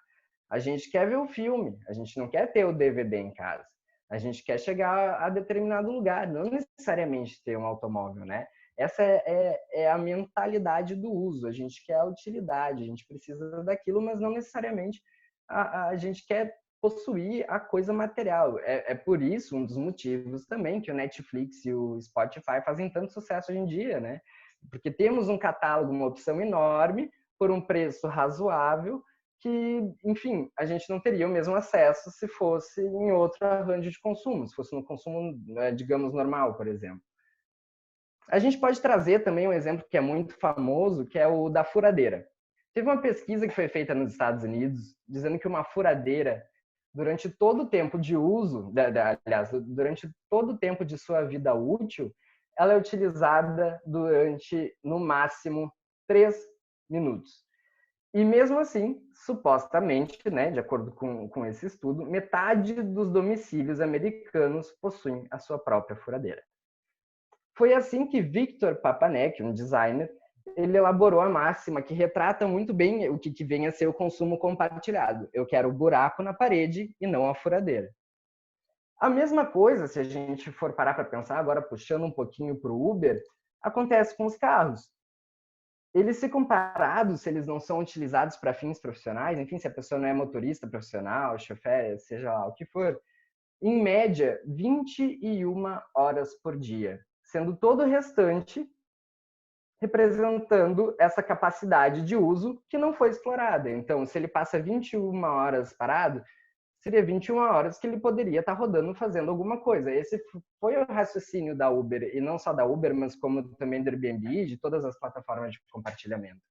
A gente quer ver o filme, a gente não quer ter o DVD em casa. A gente quer chegar a determinado lugar, não necessariamente ter um automóvel, né? Essa é a mentalidade do uso. A gente quer a utilidade, a gente precisa daquilo, mas não necessariamente a gente quer possuir a coisa material. É por isso, um dos motivos também, que o Netflix e o Spotify fazem tanto sucesso hoje em dia, né? Porque temos um catálogo, uma opção enorme, por um preço razoável, que, enfim, a gente não teria o mesmo acesso se fosse em outra range de consumo, se fosse no consumo, digamos, normal, por exemplo. A gente pode trazer também um exemplo que é muito famoso, que é o da furadeira. Teve uma pesquisa que foi feita nos Estados Unidos dizendo que uma furadeira, durante todo o tempo de uso, aliás, durante todo o tempo de sua vida útil, ela é utilizada durante, no máximo, 3 minutos. E mesmo assim, supostamente, né, de acordo com esse estudo, metade dos domicílios americanos possuem a sua própria furadeira. Foi assim que Victor Papanek, um designer, ele elaborou a máxima que retrata muito bem o que vem a ser o consumo compartilhado. Eu quero o buraco na parede e não a furadeira. A mesma coisa, se a gente for parar para pensar, agora puxando um pouquinho para o Uber, acontece com os carros. Eles ficam parados se eles não são utilizados para fins profissionais, enfim, se a pessoa não é motorista profissional, chofer, seja lá o que for, em média, 21 horas por dia, sendo todo o restante representando essa capacidade de uso que não foi explorada. Então, se ele passa 21 horas parado, seria 21 horas que ele poderia estar rodando fazendo alguma coisa. Esse foi o raciocínio da Uber, e não só da Uber, mas como também do Airbnb e de todas as plataformas de compartilhamento.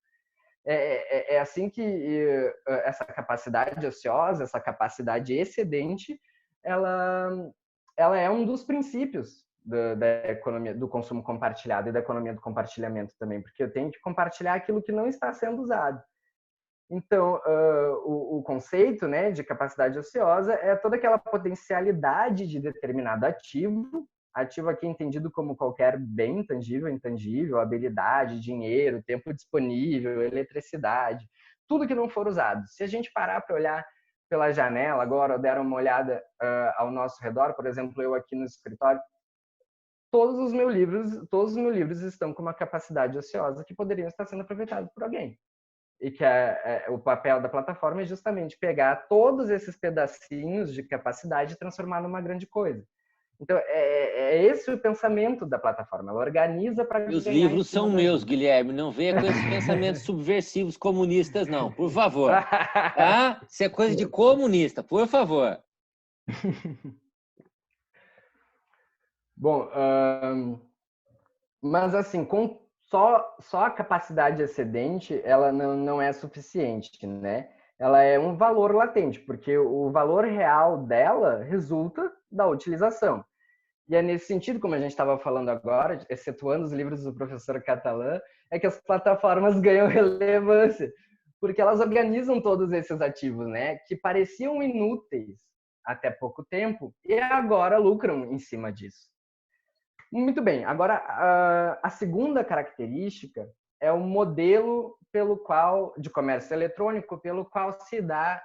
É assim que essa capacidade ociosa, essa capacidade excedente, ela é um dos princípios da economia, do consumo compartilhado e da economia do compartilhamento também, porque eu tenho que compartilhar aquilo que não está sendo usado. Então, o conceito, né, de capacidade ociosa é toda aquela potencialidade de determinado ativo, ativo aqui entendido como qualquer bem tangível, intangível, habilidade, dinheiro, tempo disponível, eletricidade, tudo que não for usado. Se a gente parar para olhar pela janela agora, ou der uma olhada ao nosso redor, por exemplo, eu aqui no escritório, todos os meus livros estão com uma capacidade ociosa que poderiam estar sendo aproveitados por alguém. E que o papel da plataforma é justamente pegar todos esses pedacinhos de capacidade e transformar numa grande coisa. Então, é esse o pensamento da plataforma. Ela organiza para ganhar. Os livros são meus, Guilherme. Não venha com esses pensamentos subversivos comunistas, não. Por favor. Tá? Isso é coisa de comunista, por favor. Bom, mas assim, com só a capacidade excedente, ela não é suficiente, né? Ela é um valor latente, porque o valor real dela resulta da utilização. E é nesse sentido, como a gente estava falando agora, excetuando os livros do professor Catalã, é que as plataformas ganham relevância, porque elas organizam todos esses ativos, né? Que pareciam inúteis até pouco tempo e agora lucram em cima disso. Muito bem, agora a segunda característica é o modelo de comércio eletrônico pelo qual se dá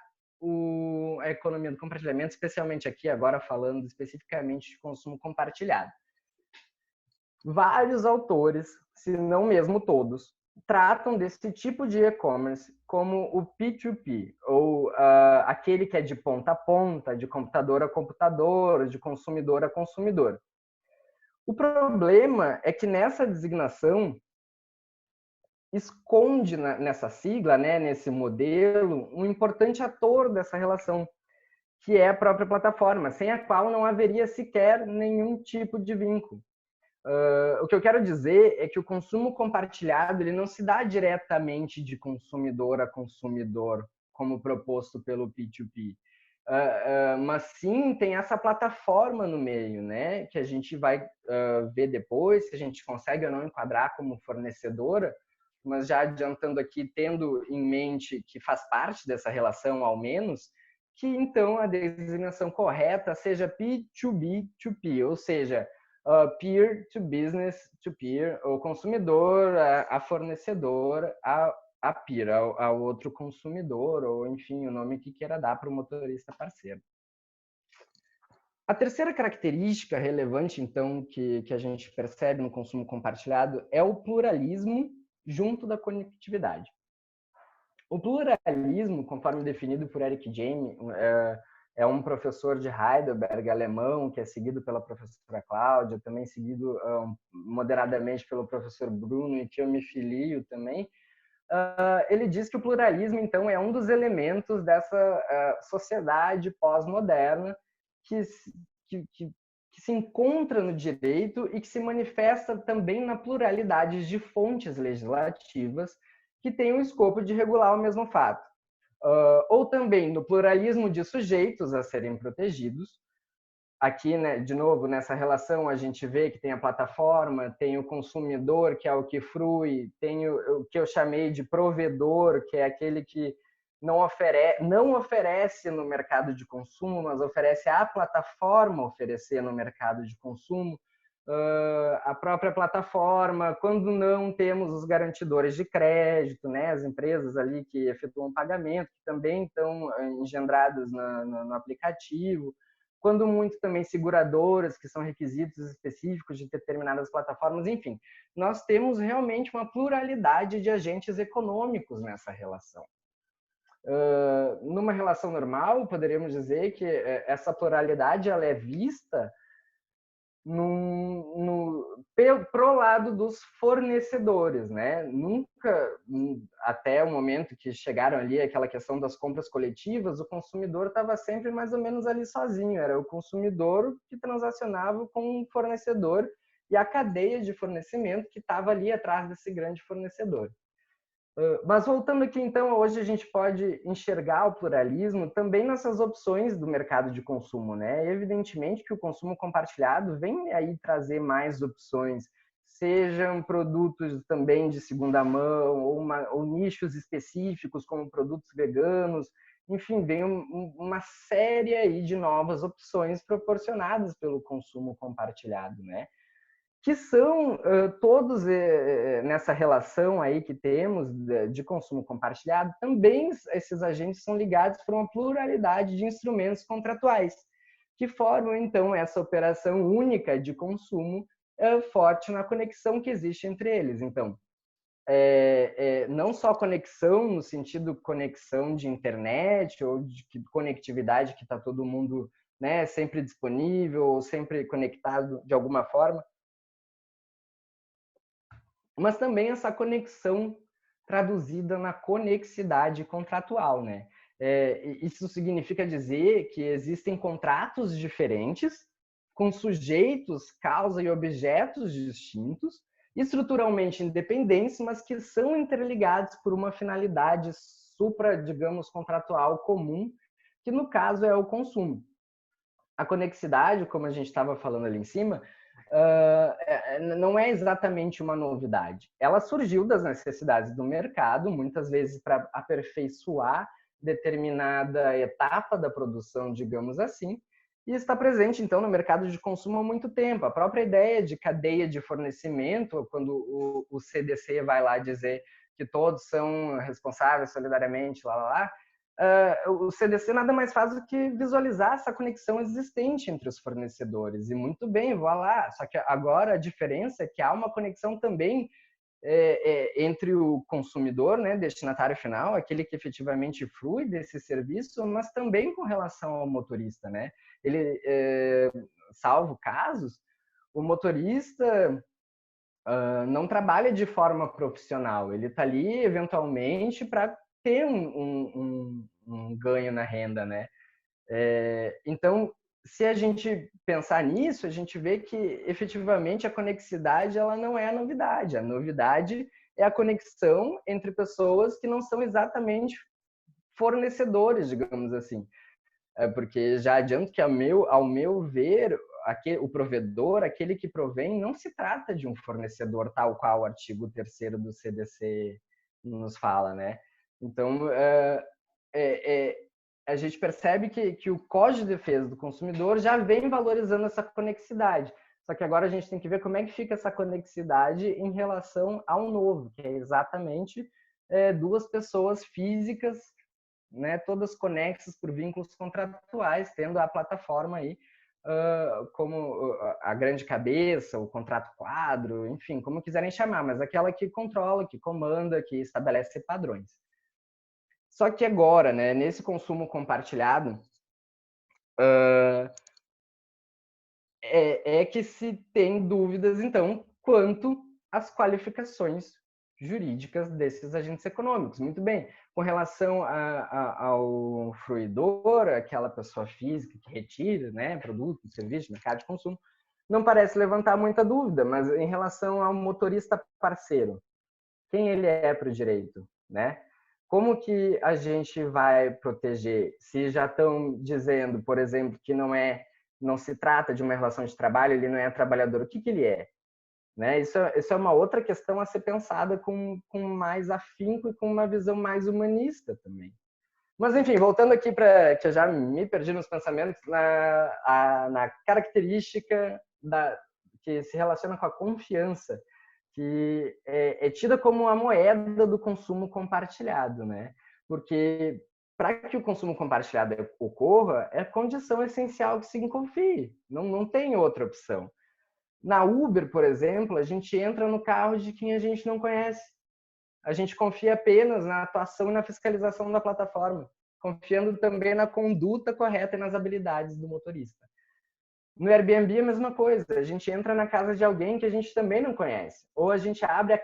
a economia do compartilhamento, especialmente aqui agora falando especificamente de consumo compartilhado. Vários autores, se não mesmo todos, tratam desse tipo de e-commerce como o P2P, ou aquele que é de ponta a ponta, de computador a computador, de consumidor a consumidor. O problema é que nessa designação esconde nessa sigla, né, nesse modelo, um importante ator dessa relação, que é a própria plataforma, sem a qual não haveria sequer nenhum tipo de vínculo. O que eu quero dizer é que o consumo compartilhado ele não se dá diretamente de consumidor a consumidor, como proposto pelo P2P. Mas sim tem essa plataforma no meio, né? Que a gente vai ver depois, se a gente consegue ou não enquadrar como fornecedora, mas já adiantando aqui, tendo em mente que faz parte dessa relação ao menos, que então a designação correta seja P2B2P, ou seja, peer to business to peer, o consumidor a fornecedor a peer, ao outro consumidor, ou enfim, o nome que queira dar para o motorista parceiro. A terceira característica relevante, então, que a gente percebe no consumo compartilhado é o pluralismo junto da conectividade. O pluralismo, conforme definido por Eric James, é um professor de Heidelberg, alemão, que é seguido pela professora Cláudia, também seguido moderadamente pelo professor Bruno, e que eu me filio também. ele diz que o pluralismo, então, é um dos elementos dessa sociedade pós-moderna que se encontra no direito e que se manifesta também na pluralidade de fontes legislativas que têm o escopo de regular o mesmo fato. Ou também no pluralismo de sujeitos a serem protegidos. Aqui, né, de novo, nessa relação, a gente vê que tem a plataforma, tem o consumidor, que é o que frui, tem o que eu chamei de provedor, que é aquele que não oferece no mercado de consumo, mas oferece à plataforma oferecer no mercado de consumo. A própria plataforma, quando não temos os garantidores de crédito, né, as empresas ali que efetuam pagamento, que também estão engendradas no aplicativo, quando muito também seguradoras, que são requisitos específicos de determinadas plataformas, enfim, nós temos realmente uma pluralidade de agentes econômicos nessa relação. Numa relação normal, poderíamos dizer que essa pluralidade ela é vista pro lado dos fornecedores, né? Nunca, até o momento que chegaram ali aquela questão das compras coletivas, o consumidor estava sempre mais ou menos ali sozinho, era o consumidor que transacionava com o fornecedor e a cadeia de fornecimento que estava ali atrás desse grande fornecedor. Mas voltando aqui, então, hoje a gente pode enxergar o pluralismo também nessas opções do mercado de consumo, né? Evidentemente que o consumo compartilhado vem aí trazer mais opções, sejam produtos também de segunda mão ou nichos específicos como produtos veganos, enfim, vem uma série aí de novas opções proporcionadas pelo consumo compartilhado, né? Que são todos nessa relação aí que temos de consumo compartilhado, também esses agentes são ligados por uma pluralidade de instrumentos contratuais, que formam, então, essa operação única de consumo forte na conexão que existe entre eles. Então, não só conexão no sentido conexão de internet ou de conectividade que está todo mundo, né, sempre disponível ou sempre conectado de alguma forma, mas também essa conexão traduzida na conexidade contratual, né? Isso significa dizer que existem contratos diferentes, com sujeitos, causa e objetos distintos, estruturalmente independentes, mas que são interligados por uma finalidade digamos, contratual comum, que no caso é o consumo. A conexidade, como a gente estava falando ali em cima, não é exatamente uma novidade. Ela surgiu das necessidades do mercado, muitas vezes para aperfeiçoar determinada etapa da produção, digamos assim, e está presente, então, no mercado de consumo há muito tempo. A própria ideia de cadeia de fornecimento, quando o CDC vai lá dizer que todos são responsáveis solidariamente, o CDC nada mais faz do que visualizar essa conexão existente entre os fornecedores. E muito bem, vou lá. Só que agora a diferença é que há uma conexão também entre o consumidor, né, destinatário final, aquele que efetivamente frui desse serviço, mas também com relação ao motorista, né? Ele, salvo casos, o motorista não trabalha de forma profissional. Ele está ali eventualmente para ter um ganho na renda, né? Então, se a gente pensar nisso, a gente vê que efetivamente a conexidade ela não é a novidade. A novidade é a conexão entre pessoas que não são exatamente fornecedores, digamos assim. Porque já adianto que, ao meu ver, o provedor, aquele que provém, não se trata de um fornecedor tal qual o artigo 3º do CDC nos fala, né? Então, a gente percebe que o Código de Defesa do Consumidor já vem valorizando essa conexidade. Só que agora a gente tem que ver como é que fica essa conexidade em relação ao novo, que é exatamente duas pessoas físicas, né, todas conexas por vínculos contratuais, tendo a plataforma aí como a grande cabeça, o contrato quadro, enfim, como quiserem chamar, mas aquela que controla, que comanda, que estabelece padrões. Só que agora, né, nesse consumo compartilhado, que se tem dúvidas, então, quanto às qualificações jurídicas desses agentes econômicos. Muito bem. Com relação ao fruidor, aquela pessoa física que retira, né, produto, serviço, mercado de consumo, não parece levantar muita dúvida, mas em relação ao motorista parceiro, quem ele é para o direito, né? Como que a gente vai proteger? Se já estão dizendo, por exemplo, que não se trata de uma relação de trabalho, ele não é trabalhador, o que ele é? Né? Isso é uma outra questão a ser pensada com mais afinco e com uma visão mais humanista também. Mas, enfim, voltando aqui para que eu já me perdi nos pensamentos, na característica que se relaciona com a confiança, que é tida como a moeda do consumo compartilhado, né? Porque para que o consumo compartilhado ocorra, é condição essencial que se confie, não tem outra opção. Na Uber, por exemplo, a gente entra no carro de quem a gente não conhece. A gente confia apenas na atuação e na fiscalização da plataforma, confiando também na conduta correta e nas habilidades do motorista. No Airbnb é a mesma coisa, a gente entra na casa de alguém que a gente também não conhece, ou a gente abre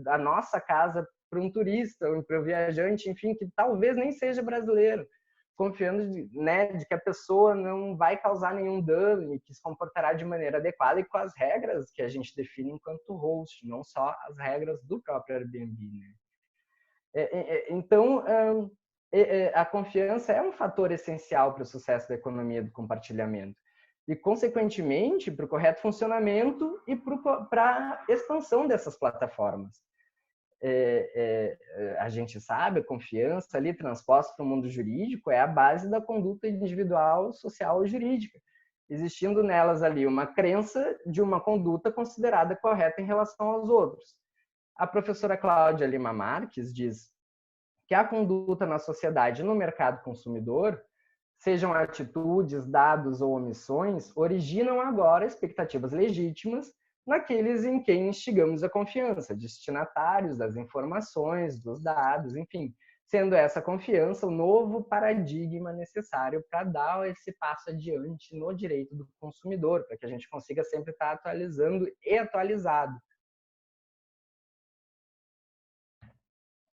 a nossa casa para um turista, ou para um viajante, enfim, que talvez nem seja brasileiro, confiando de que a pessoa não vai causar nenhum dano e que se comportará de maneira adequada e com as regras que a gente define enquanto host, não só as regras do próprio Airbnb, né? Então, a confiança é um fator essencial para o sucesso da economia do compartilhamento e, consequentemente, para o correto funcionamento e para a expansão dessas plataformas. A gente sabe, a confiança ali transposta para o mundo jurídico é a base da conduta individual, social e jurídica, existindo nelas ali uma crença de uma conduta considerada correta em relação aos outros. A professora Cláudia Lima Marques diz que a conduta na sociedade e no mercado consumidor, sejam atitudes, dados ou omissões, originam agora expectativas legítimas naqueles em quem instigamos a confiança, destinatários das informações, dos dados, enfim, sendo essa confiança o novo paradigma necessário para dar esse passo adiante no direito do consumidor, para que a gente consiga sempre estar atualizando e atualizado.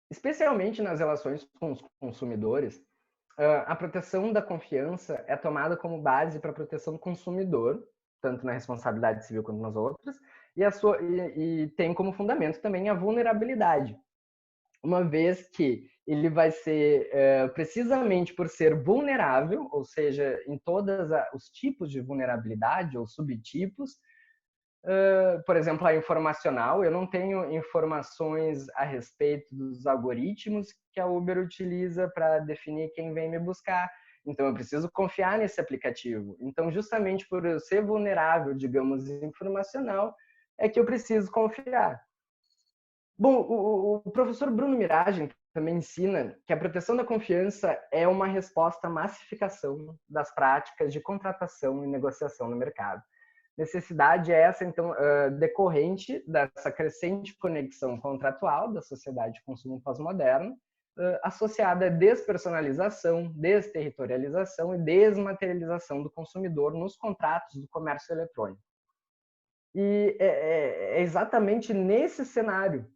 Especialmente nas relações com os consumidores, a proteção da confiança é tomada como base para a proteção do consumidor, tanto na responsabilidade civil quanto nas outras, e tem como fundamento também a vulnerabilidade, uma vez que ele vai ser, precisamente por ser vulnerável, ou seja, em todos os tipos de vulnerabilidade ou subtipos, por exemplo, a informacional, eu não tenho informações a respeito dos algoritmos que a Uber utiliza para definir quem vem me buscar. Então, eu preciso confiar nesse aplicativo. Então, justamente por eu ser vulnerável, digamos, informacional, é que eu preciso confiar. Bom, o professor Bruno Miragem também ensina que a proteção da confiança é uma resposta à massificação das práticas de contratação e negociação no mercado. Necessidade é essa, então, decorrente dessa crescente conexão contratual da sociedade de consumo pós-moderno, associada à despersonalização, desterritorialização e desmaterialização do consumidor nos contratos do comércio eletrônico. E é exatamente nesse cenário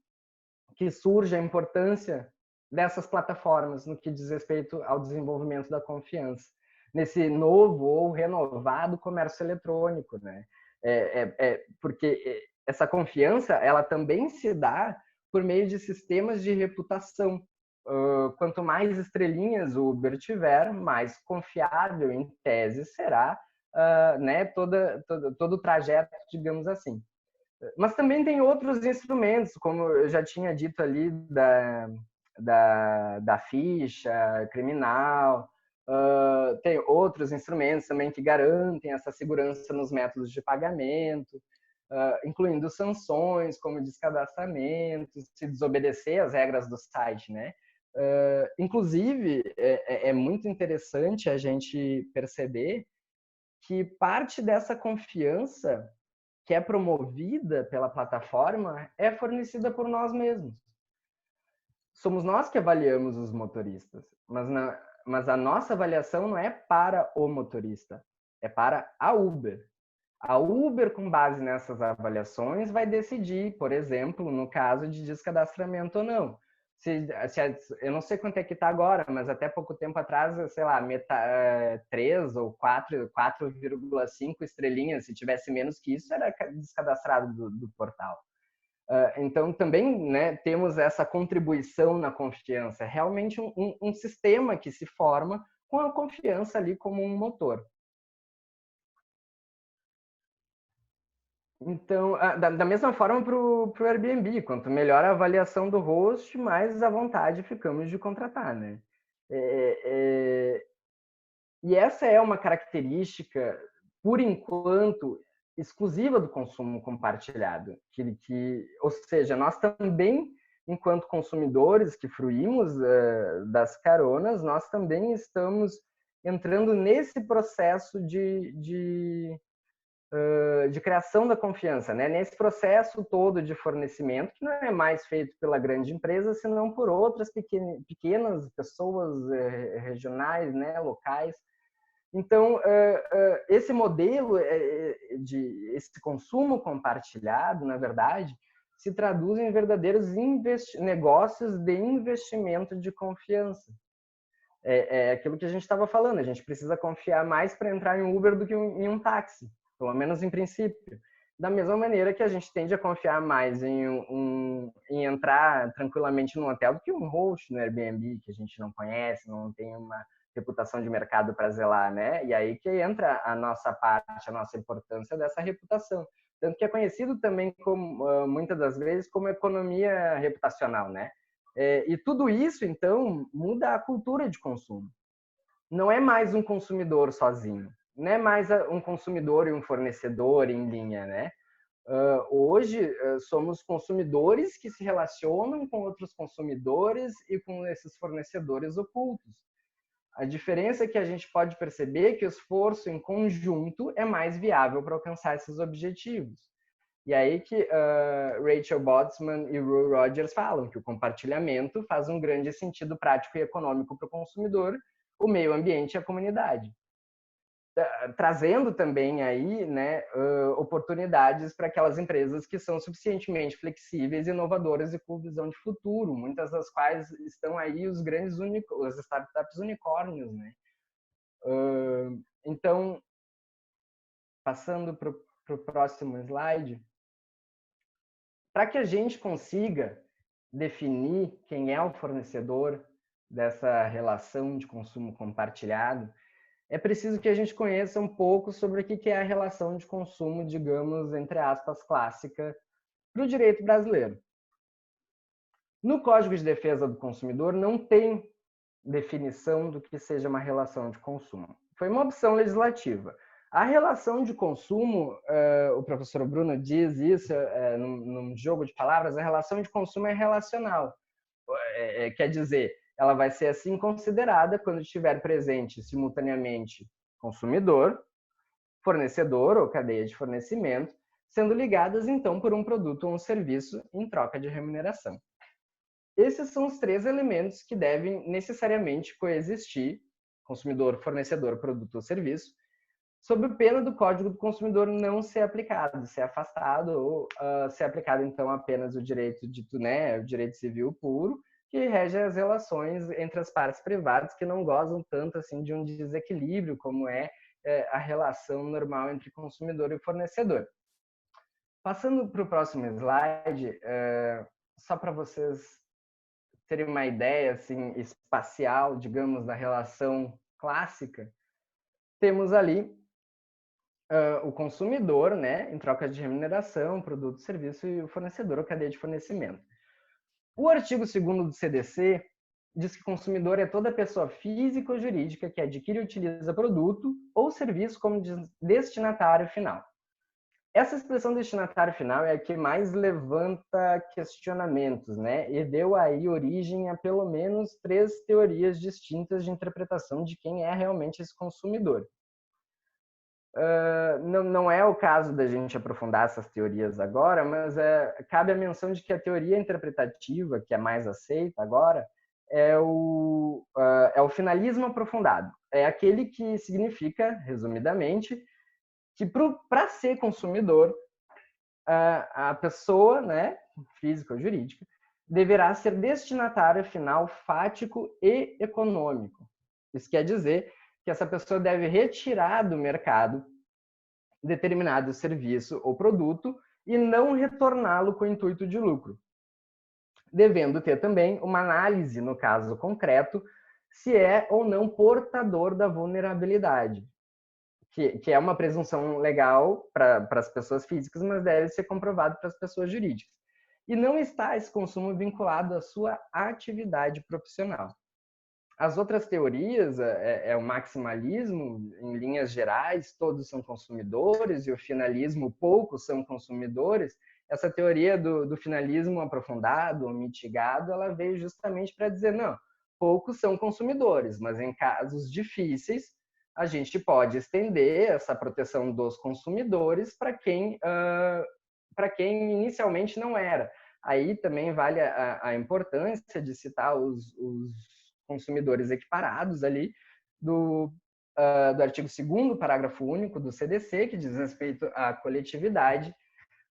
que surge a importância dessas plataformas no que diz respeito ao desenvolvimento da confiança, nesse novo ou renovado comércio eletrônico, né? Porque essa confiança, ela também se dá por meio de sistemas de reputação. Quanto mais estrelinhas o Uber tiver, mais confiável, em tese, será né, todo o trajeto, digamos assim. Mas também tem outros instrumentos, como eu já tinha dito ali, da ficha criminal. Tem outros instrumentos também que garantem essa segurança nos métodos de pagamento, incluindo sanções, como descadastramento, se desobedecer às regras do site, né? Inclusive, é muito interessante a gente perceber que parte dessa confiança que é promovida pela plataforma é fornecida por nós mesmos. Somos nós que avaliamos os motoristas, mas a nossa avaliação não é para o motorista, é para a Uber. A Uber, com base nessas avaliações, vai decidir, por exemplo, no caso de descadastramento ou não. Eu não sei quanto é que está agora, mas até pouco tempo atrás, sei lá, 3 ou 4,5 estrelinhas, se tivesse menos que isso, era descadastrado do portal. Então, também, né, temos essa contribuição na confiança. É realmente um sistema que se forma com a confiança ali como um motor. Então, da mesma forma para o Airbnb, quanto melhor a avaliação do host, mais à vontade ficamos de contratar, né? E essa é uma característica, por enquanto, exclusiva do consumo compartilhado. Ou seja, nós também, enquanto consumidores que fruímos das caronas, nós também estamos entrando nesse processo de criação da confiança, né? Nesse processo todo de fornecimento, que não é mais feito pela grande empresa, senão por outras pequenas pessoas regionais, né? Locais. Então, esse modelo esse consumo compartilhado, na verdade, se traduz em verdadeiros negócios de investimento de confiança. É aquilo que a gente estava falando, a gente precisa confiar mais para entrar em um Uber do que em um táxi, pelo menos em princípio. Da mesma maneira que a gente tende a confiar mais em entrar tranquilamente num hotel do que um host no Airbnb, que a gente não conhece, não tem uma reputação de mercado para zelar, né? E aí que entra a nossa parte, a nossa importância dessa reputação. Tanto que é conhecido também, como, muitas das vezes, como economia reputacional, né? E tudo isso, então, muda a cultura de consumo. Não é mais um consumidor sozinho, não é mais um consumidor e um fornecedor em linha, né? Hoje, somos consumidores que se relacionam com outros consumidores e com esses fornecedores ocultos. A diferença é que a gente pode perceber que o esforço em conjunto é mais viável para alcançar esses objetivos. E aí que Rachel Botsman e Roy Rogers falam que o compartilhamento faz um grande sentido prático e econômico para o consumidor, o meio ambiente e a comunidade. Trazendo também aí, né, oportunidades para aquelas empresas que são suficientemente flexíveis, inovadoras e com visão de futuro, muitas das quais estão aí os grandes os startups unicórnios, né? Então, passando para o próximo slide, para que a gente consiga definir quem é o fornecedor dessa relação de consumo compartilhado, é preciso que a gente conheça um pouco sobre o que é a relação de consumo, digamos, entre aspas, clássica para o direito brasileiro. No Código de Defesa do Consumidor não tem definição do que seja uma relação de consumo. Foi uma opção legislativa. A relação de consumo, o professor Bruno diz isso num jogo de palavras, a relação de consumo é relacional. Quer dizer, ela vai ser assim considerada quando estiver presente simultaneamente consumidor, fornecedor ou cadeia de fornecimento, sendo ligadas então por um produto ou um serviço em troca de remuneração. Esses são os três elementos que devem necessariamente coexistir, consumidor, fornecedor, produto ou serviço, sob pena do Código do Consumidor não ser aplicado, ser afastado ou ser aplicado então apenas o direito dito, né, o direito civil puro, que rege as relações entre as partes privadas que não gozam tanto assim de um desequilíbrio como a relação normal entre consumidor e fornecedor. Passando para o próximo slide, só para vocês terem uma ideia assim espacial, digamos, da relação clássica, temos ali o consumidor, né, em troca de remuneração, produto, serviço, e o fornecedor, a cadeia de fornecimento. O artigo 2º do CDC diz que consumidor é toda pessoa física ou jurídica que adquire e utiliza produto ou serviço como destinatário final. Essa expressão destinatário final é a que mais levanta questionamentos, né? E deu aí origem a pelo menos 3 teorias distintas de interpretação de quem é realmente esse consumidor. Não é o caso da gente aprofundar essas teorias agora, mas cabe a menção de que a teoria interpretativa, que é mais aceita agora, é o finalismo aprofundado. É aquele que significa, resumidamente, que para ser consumidor, a pessoa, né, física ou jurídica, deverá ser destinatário final fático e econômico. Isso quer dizer que essa pessoa deve retirar do mercado determinado serviço ou produto e não retorná-lo com o intuito de lucro, devendo ter também uma análise, no caso concreto, se é ou não portador da vulnerabilidade, que é uma presunção legal para as pessoas físicas, mas deve ser comprovado para as pessoas jurídicas. E não está esse consumo vinculado à sua atividade profissional. As outras teorias é o maximalismo, em linhas gerais, todos são consumidores, e o finalismo, poucos são consumidores. Essa teoria do finalismo aprofundado ou mitigado, ela veio justamente para dizer, não, poucos são consumidores, mas em casos difíceis, a gente pode estender essa proteção dos consumidores para quem inicialmente não era. Aí também vale a importância de citar os consumidores equiparados ali do artigo 2º, parágrafo único do CDC, que diz respeito à coletividade,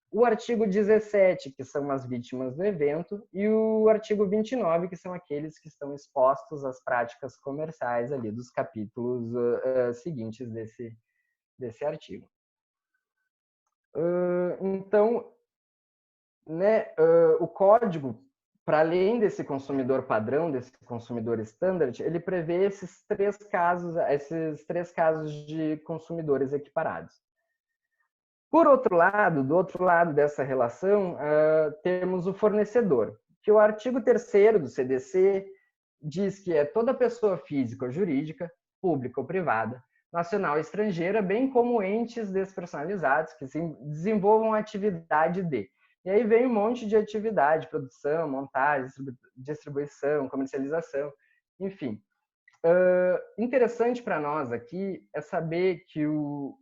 o artigo 17, que são as vítimas do evento, e o artigo 29, que são aqueles que estão expostos às práticas comerciais ali dos capítulos seguintes desse artigo. Então, né, o código, para além desse consumidor padrão, desse consumidor standard, ele prevê esses três casos de consumidores equiparados. Por outro lado, do outro lado dessa relação, temos o fornecedor, que o artigo 3º do CDC diz que é toda pessoa física ou jurídica, pública ou privada, nacional ou estrangeira, bem como entes despersonalizados que desenvolvam atividade de. E aí vem um monte de atividade, produção, montagem, distribuição, comercialização, enfim. Interessante para nós aqui é saber que o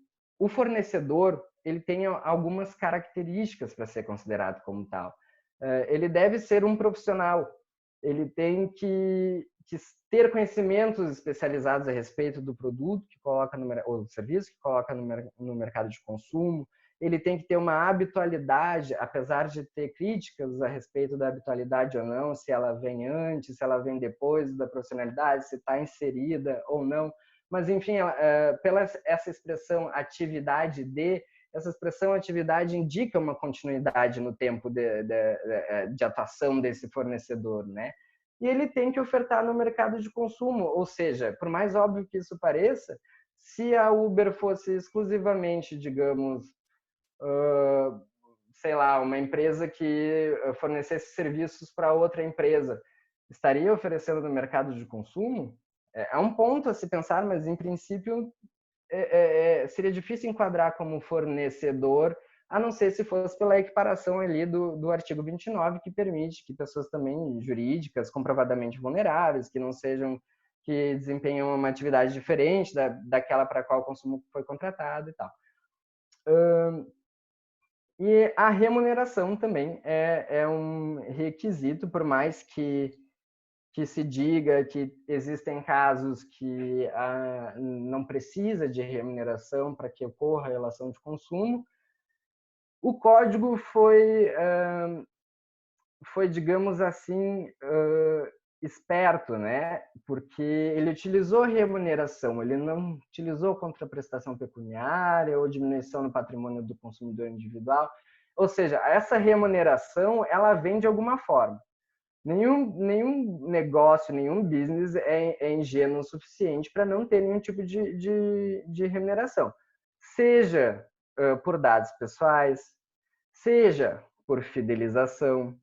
fornecedor ele tem algumas características para ser considerado como tal. Ele deve ser um profissional, ele tem que ter conhecimentos especializados a respeito do produto que coloca ou do serviço que coloca no mercado de consumo. Ele tem que ter uma habitualidade, apesar de ter críticas a respeito da habitualidade ou não, se ela vem antes, se ela vem depois da profissionalidade, se está inserida ou não. Mas, enfim, pela essa expressão atividade de, essa expressão atividade indica uma continuidade no tempo de atuação desse fornecedor, né? E ele tem que ofertar no mercado de consumo, ou seja, por mais óbvio que isso pareça, se a Uber fosse exclusivamente, digamos, sei lá, uma empresa que fornecesse serviços para outra empresa, estaria oferecendo no mercado de consumo? É um ponto a se pensar, mas em princípio seria difícil enquadrar como fornecedor, a não ser se fosse pela equiparação ali do artigo 29, que permite que pessoas também jurídicas, comprovadamente vulneráveis, que não sejam, que desempenham uma atividade diferente daquela para a qual o consumo foi contratado e tal. E a remuneração também é um requisito, por mais que se diga que existem casos que não precisa de remuneração para que ocorra a relação de consumo. O código foi, digamos assim, esperto, né? Porque ele utilizou remuneração, ele não utilizou contraprestação pecuniária ou diminuição no patrimônio do consumidor individual. Ou seja, essa remuneração, ela vem de alguma forma. Nenhum negócio, nenhum business é ingênuo o suficiente para não ter nenhum tipo de remuneração. Seja por dados pessoais, seja por fidelização,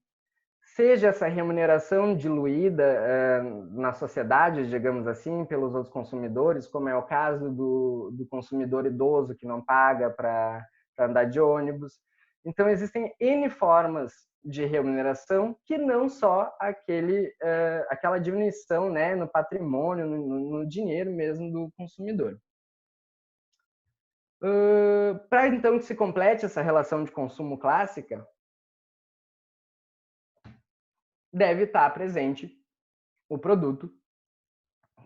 seja essa remuneração diluída na sociedade, digamos assim, pelos outros consumidores, como é o caso do consumidor idoso que não paga para andar de ônibus. Então, existem N formas de remuneração que não só aquela diminuição, né, no patrimônio, no dinheiro mesmo do consumidor. Para então que se complete essa relação de consumo clássica, deve estar presente o produto,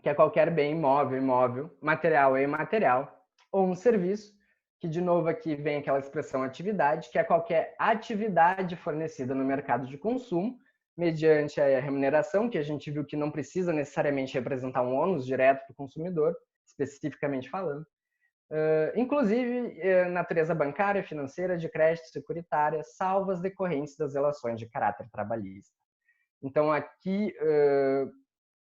que é qualquer bem móvel, imóvel, material e imaterial, ou um serviço que de novo aqui vem aquela expressão atividade, que é qualquer atividade fornecida no mercado de consumo, mediante a remuneração, que a gente viu que não precisa necessariamente representar um ônus direto para o consumidor, especificamente falando. Inclusive, natureza bancária, financeira, de crédito, securitária, salvo as decorrentes das relações de caráter trabalhista. Então, aqui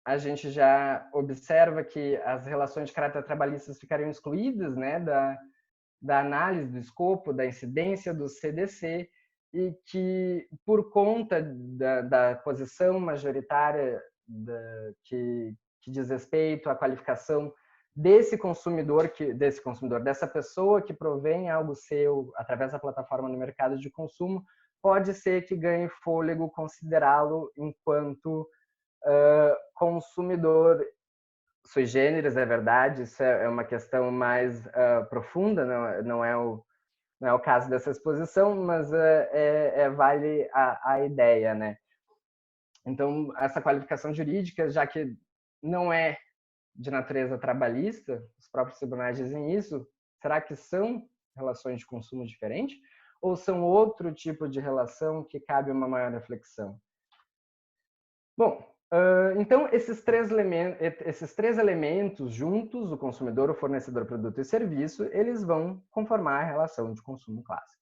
a gente já observa que as relações de caráter trabalhista ficariam excluídas, né, da análise do escopo, da incidência do CDC, e que, por conta da posição majoritária que diz respeito à qualificação dessa pessoa que provém algo seu através da plataforma no mercado de consumo, pode ser que ganhe fôlego considerá-lo enquanto consumidor sui generis, é verdade, isso é uma questão mais profunda, não é o caso dessa exposição, mas vale a ideia, né? Então, essa qualificação jurídica, já que não é de natureza trabalhista, os próprios tribunais dizem isso, será que são relações de consumo diferentes? Ou são outro tipo de relação que cabe uma maior reflexão? Bom, então esses três elementos juntos, o consumidor, o fornecedor, o produto e serviço, eles vão conformar a relação de consumo clássico.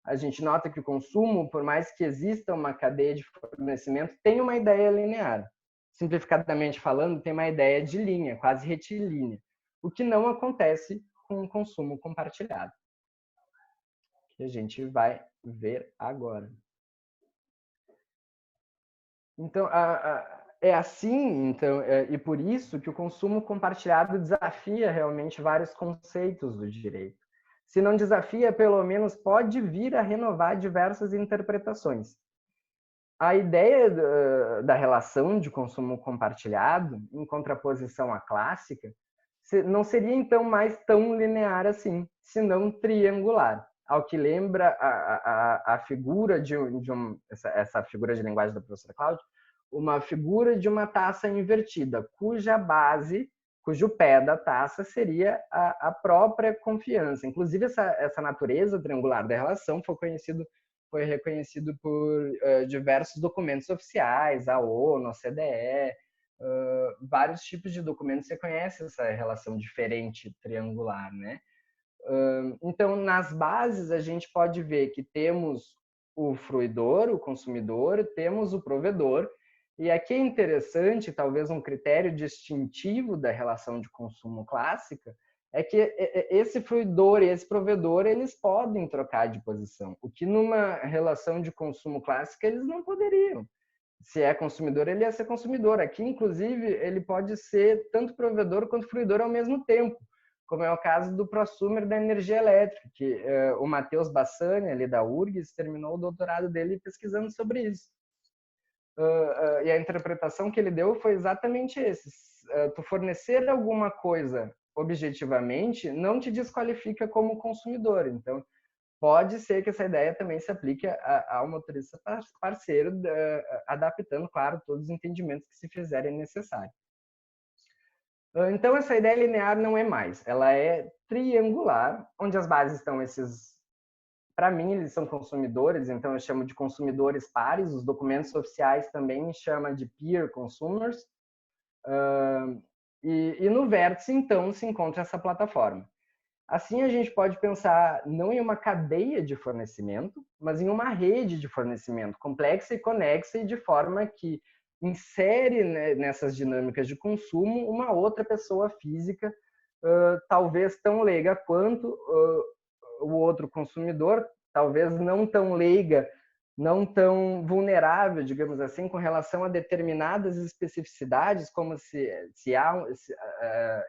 A gente nota que o consumo, por mais que exista uma cadeia de fornecimento, tem uma ideia linear. Simplificadamente falando, tem uma ideia de linha, quase retilínea, o que não acontece com o consumo compartilhado, que a gente vai ver agora. Então, é assim, então, e por isso que o consumo compartilhado desafia realmente vários conceitos do direito. Se não desafia, pelo menos pode vir a renovar diversas interpretações. A ideia da relação de consumo compartilhado, em contraposição à clássica, não seria então mais tão linear assim, senão triangular. Ao que lembra a figura essa figura de linguagem da professora Cláudia, uma figura de uma taça invertida, cujo pé da taça seria a própria confiança. Inclusive, essa natureza triangular da relação foi reconhecido por diversos documentos oficiais, a ONU, a OCDE, vários tipos de documentos reconhecem essa relação diferente triangular, né? Então, nas bases, a gente pode ver que temos o fruidor, o consumidor, temos o provedor, e aqui é interessante, talvez um critério distintivo da relação de consumo clássica, é que esse fruidor e esse provedor, eles podem trocar de posição, o que numa relação de consumo clássica eles não poderiam. Se é consumidor, ele ia ser consumidor. Aqui, inclusive, ele pode ser tanto provedor quanto fruidor ao mesmo tempo, como é o caso do prosumer da energia elétrica, que o Matheus Bassani, ali da URGS, terminou o doutorado dele pesquisando sobre isso. E a interpretação que ele deu foi exatamente esse. Tu fornecer alguma coisa objetivamente não te desqualifica como consumidor. Então, pode ser que essa ideia também se aplique ao motorista parceiro, adaptando, claro, todos os entendimentos que se fizerem necessários. Então, essa ideia linear não é mais. Ela é triangular, onde as bases estão para mim, eles são consumidores, então eu chamo de consumidores pares. Os documentos oficiais também chamam de peer consumers. E no vértice, então, se encontra essa plataforma. Assim, a gente pode pensar não em uma cadeia de fornecimento, mas em uma rede de fornecimento complexa e conexa, e de forma que insere, né, nessas dinâmicas de consumo uma outra pessoa física, talvez tão leiga quanto o outro consumidor, talvez não tão leiga, não tão vulnerável, digamos assim, com relação a determinadas especificidades, como se há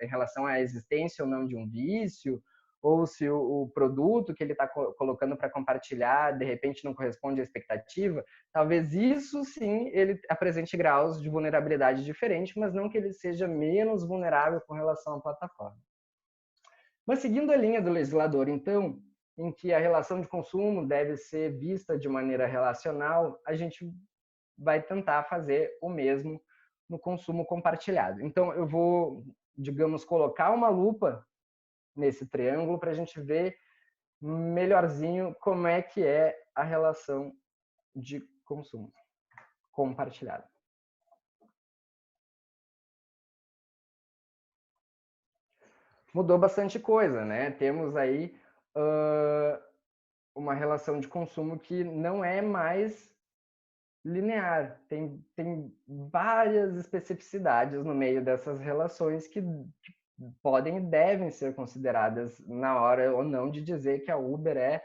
em relação à existência ou não de um vício, ou se o produto que ele está colocando para compartilhar, de repente, não corresponde à expectativa. Talvez isso, sim, ele apresente graus de vulnerabilidade diferentes, mas não que ele seja menos vulnerável com relação à plataforma. Mas seguindo a linha do legislador, então, em que a relação de consumo deve ser vista de maneira relacional, a gente vai tentar fazer o mesmo no consumo compartilhado. Então, eu vou, digamos, colocar uma lupa nesse triângulo para a gente ver melhorzinho como é que é a relação de consumo compartilhado. Mudou bastante coisa, né? Temos aí uma relação de consumo que não é mais linear. Tem várias especificidades no meio dessas relações que podem e devem ser consideradas na hora ou não de dizer que a Uber é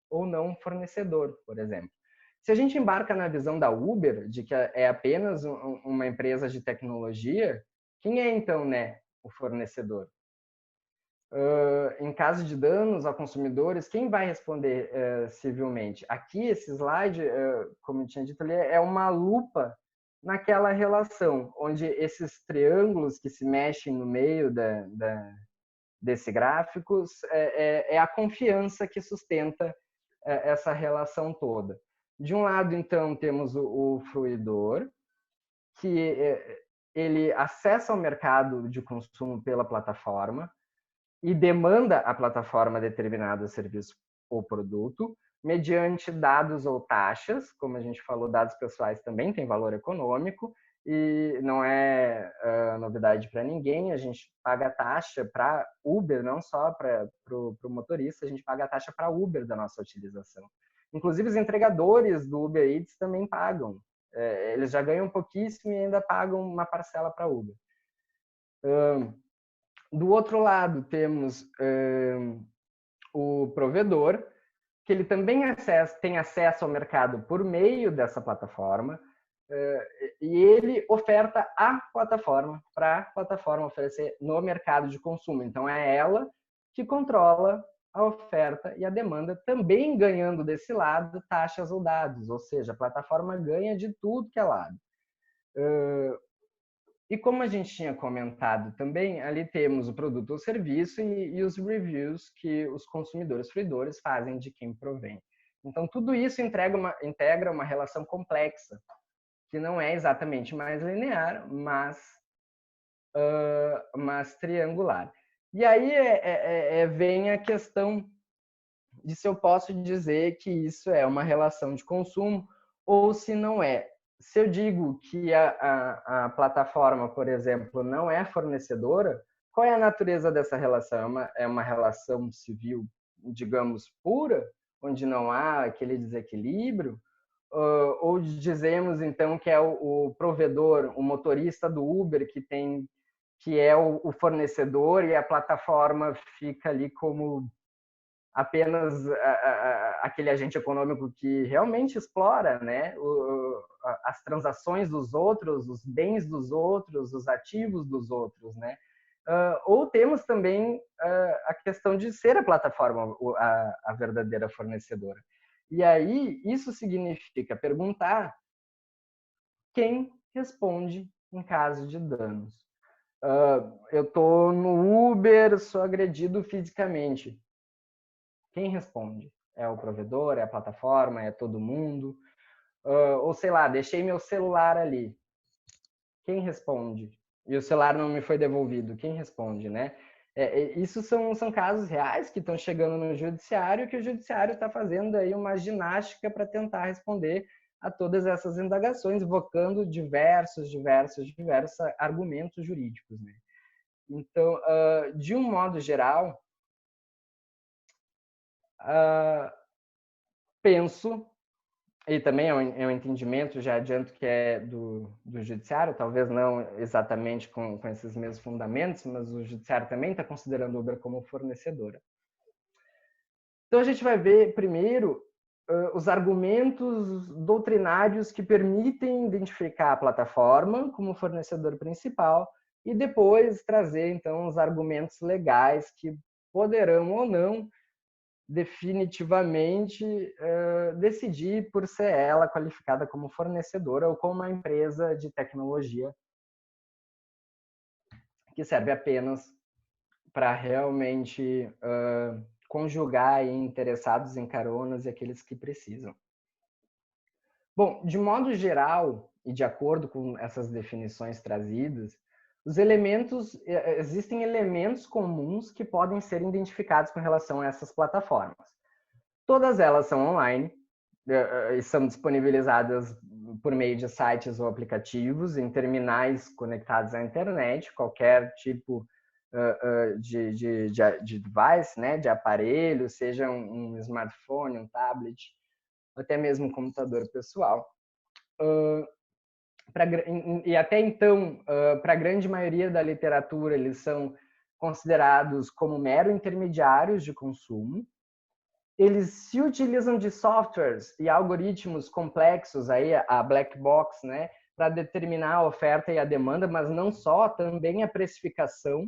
ou não um fornecedor, por exemplo. Se a gente embarca na visão da Uber, de que é apenas uma empresa de tecnologia, quem é então, né, o fornecedor? Em caso de danos a consumidores, quem vai responder civilmente? Aqui, esse slide, como eu tinha dito ali, é uma lupa naquela relação, onde esses triângulos que se mexem no meio desse gráfico é a confiança que sustenta essa relação toda. De um lado, então, temos o fruidor, que ele acessa o mercado de consumo pela plataforma, e demanda à plataforma determinado serviço ou produto, mediante dados ou taxas, como a gente falou, dados pessoais também têm valor econômico, e não é novidade para ninguém, a gente paga taxa para Uber, não só para o motorista, a gente paga a taxa para Uber da nossa utilização. Inclusive, os entregadores do Uber Eats também pagam. Eles já ganham pouquíssimo e ainda pagam uma parcela para Uber. Do outro lado, temos o provedor, que ele também tem acesso ao mercado por meio dessa plataforma, e ele oferta a plataforma para a plataforma oferecer no mercado de consumo. Então, é ela que controla a oferta e a demanda, também ganhando desse lado taxas ou dados, ou seja, a plataforma ganha de tudo que é lado. E como a gente tinha comentado também, ali temos o produto ou serviço e os reviews que os consumidores fruidores fazem de quem provém. Então, tudo isso integra uma relação complexa, que não é exatamente mais linear, mas triangular. E aí vem a questão de se eu posso dizer que isso é uma relação de consumo ou se não é. Se eu digo que a plataforma, por exemplo, não é fornecedora, qual é a natureza dessa relação? É uma relação civil, digamos, pura, onde não há aquele desequilíbrio? Ou dizemos, então, que é o provedor, o motorista do Uber que é o fornecedor e a plataforma fica ali como apenas aquele agente econômico que realmente explora, né, as transações dos outros, os bens dos outros, os ativos dos outros, né? Ou temos também a questão de ser a plataforma a verdadeira fornecedora. E aí isso significa perguntar quem responde em caso de danos. Eu estou no Uber, sou agredido fisicamente. Quem responde? É o provedor, é a plataforma, é todo mundo? Ou sei lá, deixei meu celular ali. Quem responde? E o celular não me foi devolvido. Quem responde, né? Isso são casos reais que estão chegando no judiciário, que o judiciário está fazendo aí uma ginástica para tentar responder a todas essas indagações, invocando diversos argumentos jurídicos, né? Então, de um modo geral, penso, e também é um entendimento, já adianto que é do judiciário, talvez não exatamente com esses mesmos fundamentos, mas o judiciário também está considerando o Uber como fornecedora. Então a gente vai ver primeiro os argumentos doutrinários que permitem identificar a plataforma como fornecedor principal e depois trazer então os argumentos legais que poderão ou não definitivamente decidir por ser ela qualificada como fornecedora ou como uma empresa de tecnologia que serve apenas para realmente conjugar interessados em caronas e aqueles que precisam. Bom, de modo geral, e de acordo com essas definições trazidas, existem elementos comuns que podem ser identificados com relação a essas plataformas. Todas elas são online e são disponibilizadas por meio de sites ou aplicativos, em terminais conectados à internet, qualquer tipo de device, né, de aparelho, seja um smartphone, um tablet, até mesmo um computador pessoal. E até então, para a grande maioria da literatura, eles são considerados como mero intermediários de consumo. Eles se utilizam de softwares e algoritmos complexos, aí a black box, né, para determinar a oferta e a demanda, mas não só, também a precificação.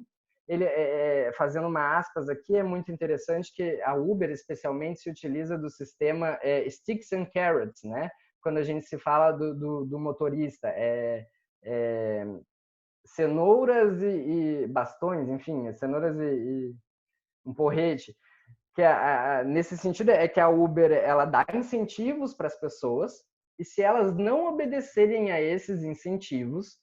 Fazendo uma aspas aqui, é muito interessante que a Uber, especialmente, se utiliza do sistema sticks and carrots, né? Quando a gente se fala do motorista, cenouras e bastões, enfim, cenouras e um porrete. Que nesse sentido é que a Uber ela dá incentivos para as pessoas e se elas não obedecerem a esses incentivos,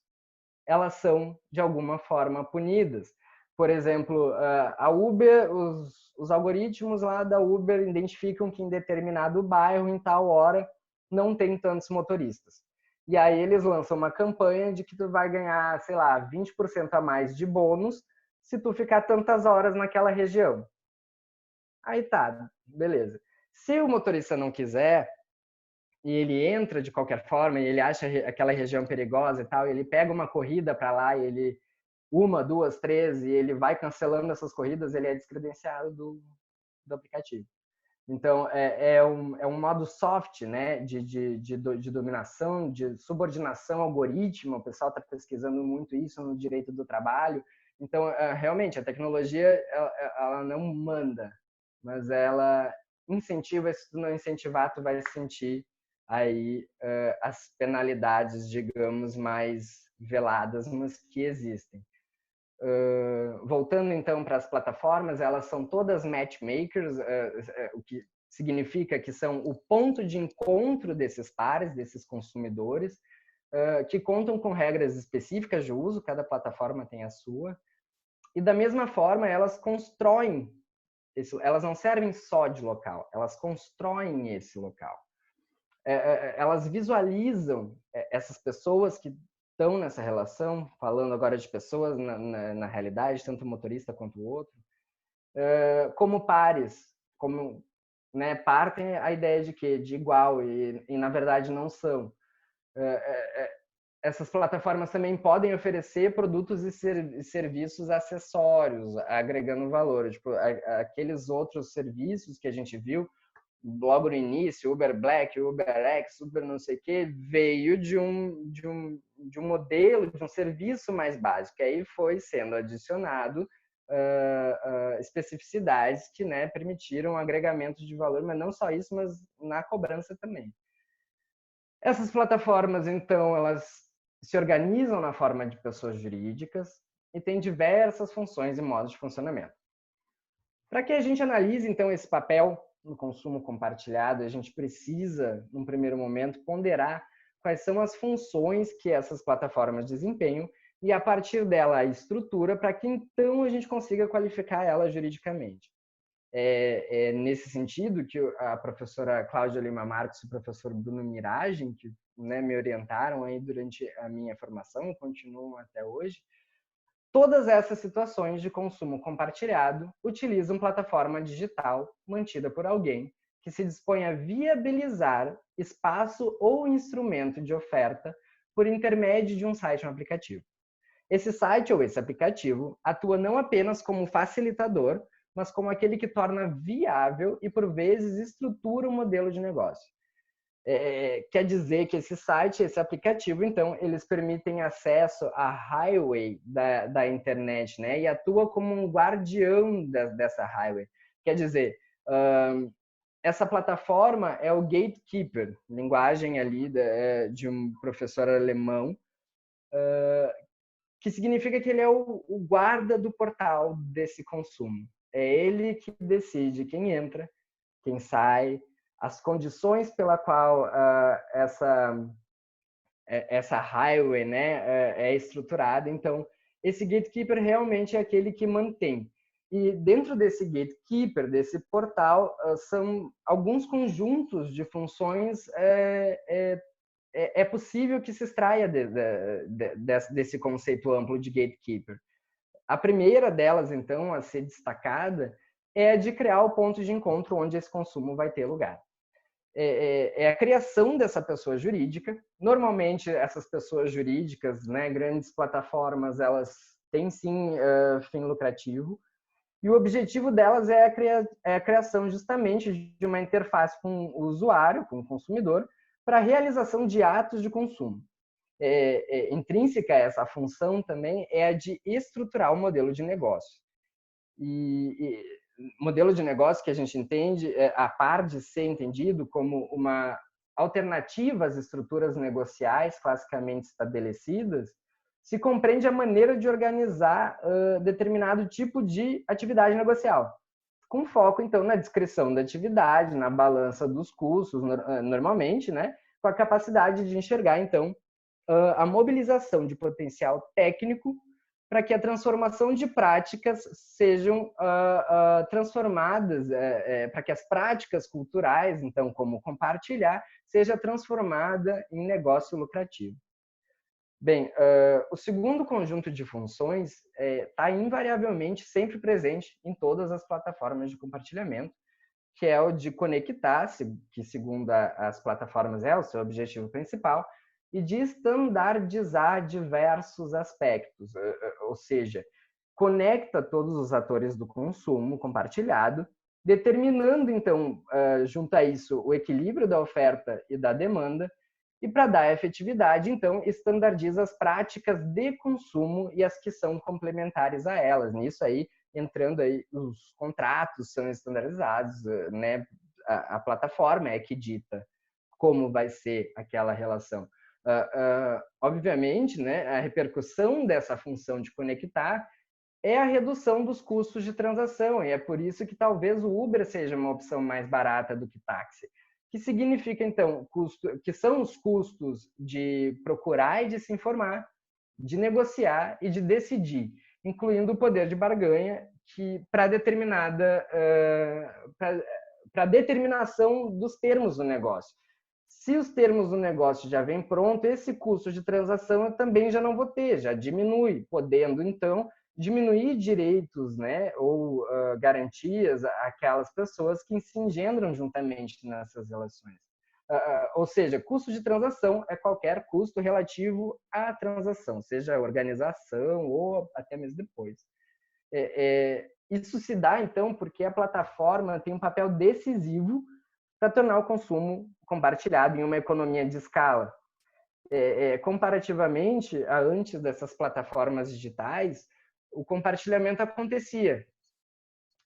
elas são de alguma forma punidas. Por exemplo, a Uber, os algoritmos lá da Uber identificam que em determinado bairro, em tal hora, não tem tantos motoristas. E aí eles lançam uma campanha de que tu vai ganhar, sei lá, 20% a mais de bônus se tu ficar tantas horas naquela região. Aí tá, beleza. Se o motorista não quiser, e ele entra de qualquer forma, e ele acha aquela região perigosa e tal, e ele pega uma corrida para lá, e ele, 1, 2, 3, e ele vai cancelando essas corridas, ele é descredenciado do aplicativo. Então, é um modo soft, né, de dominação, de subordinação algoritmo. O pessoal está pesquisando muito isso no direito do trabalho. Então, realmente, a tecnologia, ela não manda, mas ela incentiva. Se tu não incentivar, tu vai sentir aí as penalidades, digamos, mais veladas, mas que existem. Voltando então para as plataformas, elas são todas matchmakers, o que significa que são o ponto de encontro desses pares, desses consumidores, que contam com regras específicas de uso, cada plataforma tem a sua, e da mesma forma elas constroem, elas não servem só de local, elas constroem esse local. Elas visualizam essas pessoas que estão nessa relação, falando agora de pessoas na realidade, tanto o motorista quanto o outro, como pares, como, né, partem a ideia de quê? De igual, e na verdade não são. Essas plataformas também podem oferecer produtos e serviços acessórios, agregando valor. Tipo, aqueles outros serviços que a gente viu logo no início, Uber Black, Uber X, Uber não sei o que, veio de um modelo, de um serviço mais básico. Aí foi sendo adicionado especificidades que, né, permitiram agregamento de valor, mas não só isso, mas na cobrança também. Essas plataformas, então, elas se organizam na forma de pessoas jurídicas e têm diversas funções e modos de funcionamento. Para que a gente analise, então, esse papel no consumo compartilhado, a gente precisa, num primeiro momento, ponderar quais são as funções que essas plataformas desempenham e, a partir dela, a estrutura para que, então, a gente consiga qualificar ela juridicamente. É nesse sentido que a professora Cláudia Lima Marques e o professor Bruno Miragem, que, né, me orientaram aí durante a minha formação, continuam até hoje, todas essas situações de consumo compartilhado utilizam plataforma digital mantida por alguém que se dispõe a viabilizar espaço ou instrumento de oferta por intermédio de um site ou um aplicativo. Esse site ou esse aplicativo atua não apenas como facilitador, mas como aquele que torna viável e, por vezes, estrutura um modelo de negócio. Quer dizer que esse site, esse aplicativo, então, eles permitem acesso à highway da internet, né? E atua como um guardião dessa highway. Quer dizer, essa plataforma é o gatekeeper, linguagem ali de um professor alemão, que significa que ele é o guarda do portal desse consumo. É ele que decide quem entra, quem sai, as condições pela qual essa highway, né, é estruturada. Então, esse gatekeeper realmente é aquele que mantém. E dentro desse gatekeeper, desse portal, são alguns conjuntos de funções possível que se extraia desse conceito amplo de gatekeeper. A primeira delas, então, a ser destacada, é a de criar o ponto de encontro onde esse consumo vai ter lugar. É a criação dessa pessoa jurídica. Normalmente, essas pessoas jurídicas, né, grandes plataformas, elas têm sim fim lucrativo. E o objetivo delas é a criação justamente de uma interface com o usuário, com o consumidor, para a realização de atos de consumo. Intrínseca a essa função também é a de estruturar o modelo de negócio. E modelo de negócio que a gente entende, a par de ser entendido como uma alternativa às estruturas negociais classicamente estabelecidas, se compreende a maneira de organizar determinado tipo de atividade negocial, com foco, então, na descrição da atividade, na balança dos custos, normalmente, né, com a capacidade de enxergar, então, a mobilização de potencial técnico para que a transformação de práticas sejam transformadas, para que as práticas culturais, então, como compartilhar, seja transformada em negócio lucrativo. Bem, o segundo conjunto de funções está invariavelmente sempre presente em todas as plataformas de compartilhamento, que é o de conectar, que segundo as plataformas é o seu objetivo principal, e de estandardizar diversos aspectos, ou seja, conecta todos os atores do consumo compartilhado, determinando, então, junto a isso, o equilíbrio da oferta e da demanda, e para dar efetividade, então, estandardiza as práticas de consumo e as que são complementares a elas. Nisso aí, entrando aí, os contratos são estandarizados, né? A plataforma é que dita como vai ser aquela relação. Obviamente, né, a repercussão dessa função de conectar é a redução dos custos de transação, e é por isso que talvez o Uber seja uma opção mais barata do que táxi, que significa, então, que são os custos de procurar e de se informar, de negociar e de decidir, incluindo o poder de barganha para determinação dos termos do negócio. Se os termos do negócio já vêm pronto, esse custo de transação eu também já não vou ter, já diminui, podendo, então, diminuir direitos, né, ou garantias àquelas pessoas que se engendram juntamente nessas relações. Ou seja, custo de transação é qualquer custo relativo à transação, seja a organização ou até mesmo depois. Isso se dá, então, porque a plataforma tem um papel decisivo para tornar o consumo compartilhado em uma economia de escala. Comparativamente a antes dessas plataformas digitais, o compartilhamento acontecia.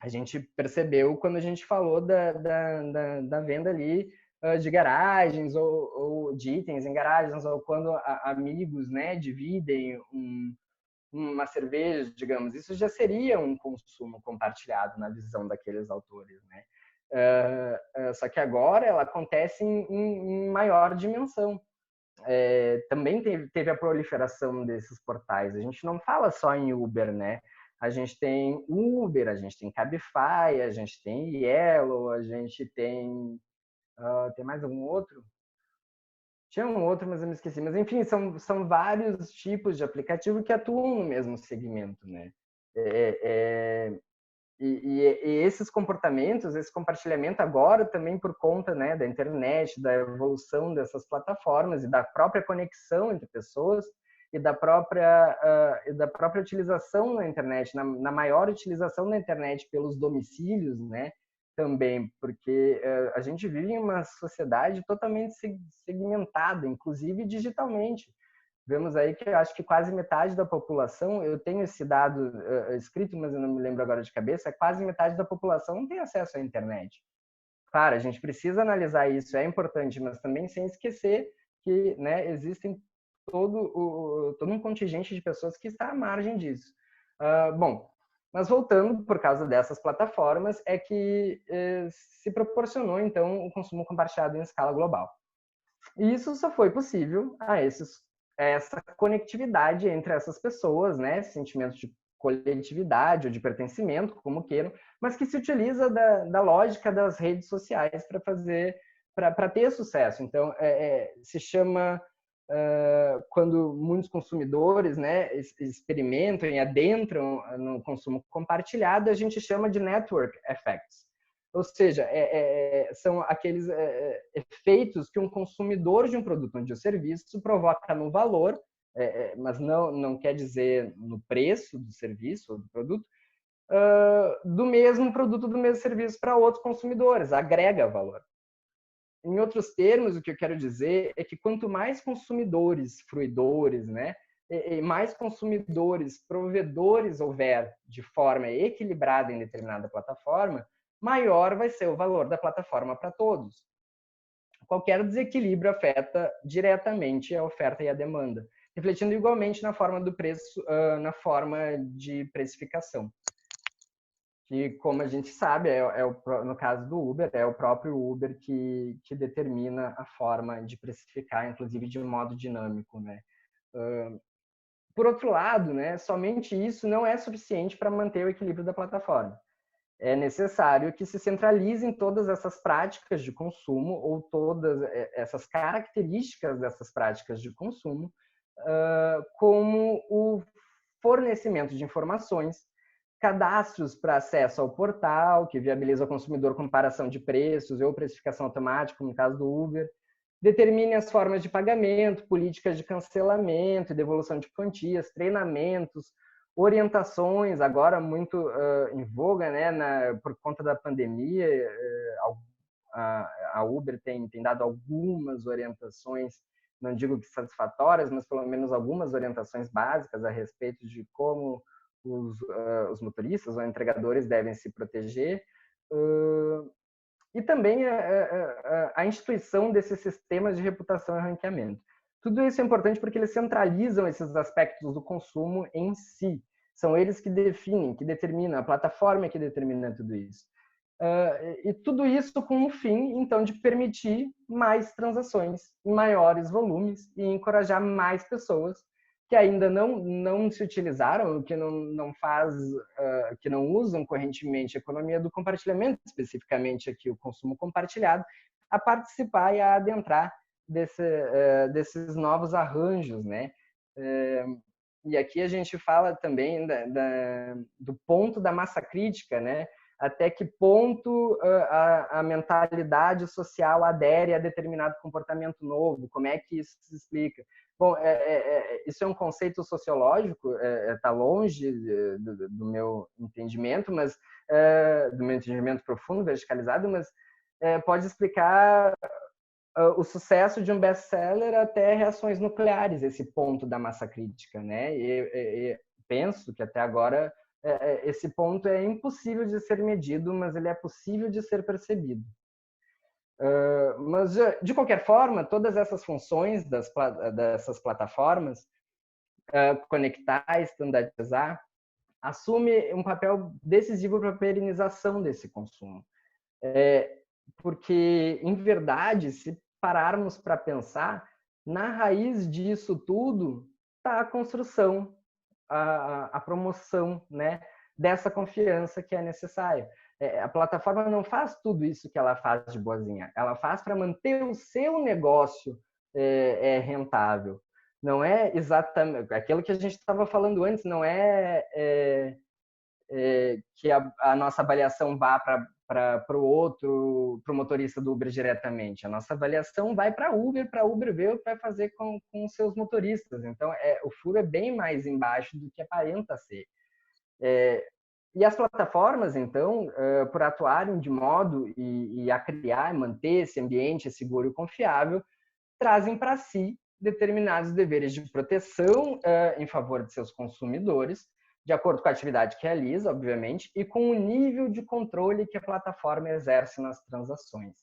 A gente percebeu quando a gente falou da venda ali de garagens ou de itens em garagens, ou quando amigos, né, dividem uma cerveja, digamos. Isso já seria um consumo compartilhado na visão daqueles autores, né? Só que agora ela acontece em maior dimensão. Também teve a proliferação desses portais. A gente não fala só em Uber, né? A gente tem Uber, a gente tem Cabify, a gente tem Yellow, a gente tem mais algum outro? Tinha um outro, mas eu me esqueci. Mas, enfim, são vários tipos de aplicativo que atuam no mesmo segmento, né? E esses comportamentos, esse compartilhamento agora também por conta, né, da internet, da evolução dessas plataformas e da própria conexão entre pessoas e da própria utilização na internet, na maior utilização da internet pelos domicílios, né, também, porque a gente vive em uma sociedade totalmente segmentada, inclusive digitalmente. Vemos aí que eu acho que quase metade da população, eu tenho esse dado escrito, mas eu não me lembro agora de cabeça, quase metade da população não tem acesso à internet. Claro, a gente precisa analisar isso, é importante, mas também sem esquecer que, né, existem todo um contingente de pessoas que está à margem disso. Bom, mas voltando, por causa dessas plataformas, é que se proporcionou, então, o consumo compartilhado em escala global. E isso só foi possível a esses essa conectividade entre essas pessoas, né? Sentimento de coletividade ou de pertencimento, como queiram, mas que se utiliza da lógica das redes sociais para ter sucesso. Então, se chama, quando muitos consumidores, né, experimentam e adentram no consumo compartilhado, a gente chama de network effects. Ou seja, são aqueles efeitos que um consumidor de um produto ou de um serviço provoca no valor, mas não quer dizer no preço do serviço ou do produto, do mesmo produto, do mesmo serviço para outros consumidores, agrega valor. Em outros termos, o que eu quero dizer é que quanto mais consumidores, fruidores, né, e mais consumidores, provedores houver de forma equilibrada em determinada plataforma, maior vai ser o valor da plataforma para todos. Qualquer desequilíbrio afeta diretamente a oferta e a demanda, refletindo igualmente na forma do preço, na forma de precificação. Que, como a gente sabe, no caso do Uber, é o próprio Uber que determina a forma de precificar, inclusive de um modo dinâmico, né? Por outro lado, né, somente isso não é suficiente para manter o equilíbrio da plataforma. É necessário que se centralizem todas essas práticas de consumo ou todas essas características dessas práticas de consumo, como o fornecimento de informações, cadastros para acesso ao portal, que viabiliza ao consumidor comparação de preços ou precificação automática, no caso do Uber, determine as formas de pagamento, políticas de cancelamento e devolução de quantias, treinamentos, orientações, agora muito em voga, né, por conta da pandemia, a Uber tem dado algumas orientações, não digo que satisfatórias, mas pelo menos algumas orientações básicas a respeito de como os motoristas ou entregadores devem se proteger, e também a instituição desses sistemas de reputação e ranqueamento. Tudo isso é importante porque eles centralizam esses aspectos do consumo em si. São eles que definem, que determinam, a plataforma que determina tudo isso. E tudo isso com o fim, então, de permitir mais transações em maiores volumes e encorajar mais pessoas que ainda não se utilizaram, que que não usam correntemente a economia do compartilhamento, especificamente aqui o consumo compartilhado, a participar e a adentrar desses novos arranjos, né? E aqui a gente fala também do ponto da massa crítica, né? Até que ponto a mentalidade social adere a determinado comportamento novo, como é que isso se explica? Bom, isso é um conceito sociológico, está longe do meu entendimento, mas do meu entendimento profundo, verticalizado, mas pode explicar o sucesso de um best-seller até reações nucleares, esse ponto da massa crítica, né? E penso que até agora esse ponto é impossível de ser medido, mas ele é possível de ser percebido. Mas, de qualquer forma, todas essas funções dessas plataformas, conectar, estandarizar, assume um papel decisivo para a perenização desse consumo. Porque, em verdade, se pararmos para pensar, na raiz disso tudo está a construção, a promoção, né, dessa confiança que é necessária. A plataforma não faz tudo isso que ela faz de boazinha, ela faz para manter o seu negócio rentável. Não é exatamente aquilo que a gente estava falando antes, não que a nossa avaliação vá para o motorista do Uber diretamente. A nossa avaliação vai para Uber ver o que vai fazer com os seus motoristas. Então, o furo é bem mais embaixo do que aparenta ser. E as plataformas, então, por atuarem de modo e a criar, manter esse ambiente seguro e confiável, trazem para si determinados deveres de proteção em favor de seus consumidores, de acordo com a atividade que realiza, obviamente, e com o nível de controle que a plataforma exerce nas transações.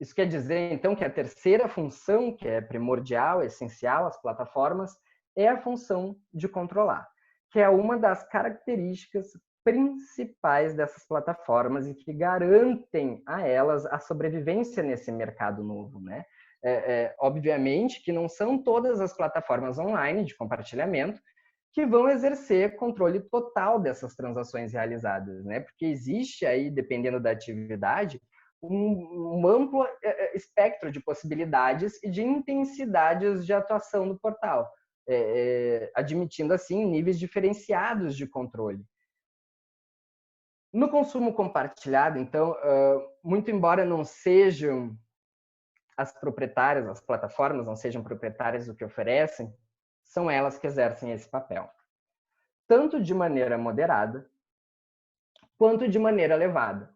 Isso quer dizer, então, que a terceira função, que é primordial, essencial às plataformas, é a função de controlar, que é uma das características principais dessas plataformas e que garantem a elas a sobrevivência nesse mercado novo, né? Obviamente que não são todas as plataformas online de compartilhamento que vão exercer controle total dessas transações realizadas, né? Porque existe aí, dependendo da atividade, um amplo espectro de possibilidades e de intensidades de atuação do portal, admitindo, assim, níveis diferenciados de controle. No consumo compartilhado, então, muito embora não sejam as proprietárias, as plataformas não sejam proprietárias do que oferecem, são elas que exercem esse papel, tanto de maneira moderada quanto de maneira elevada.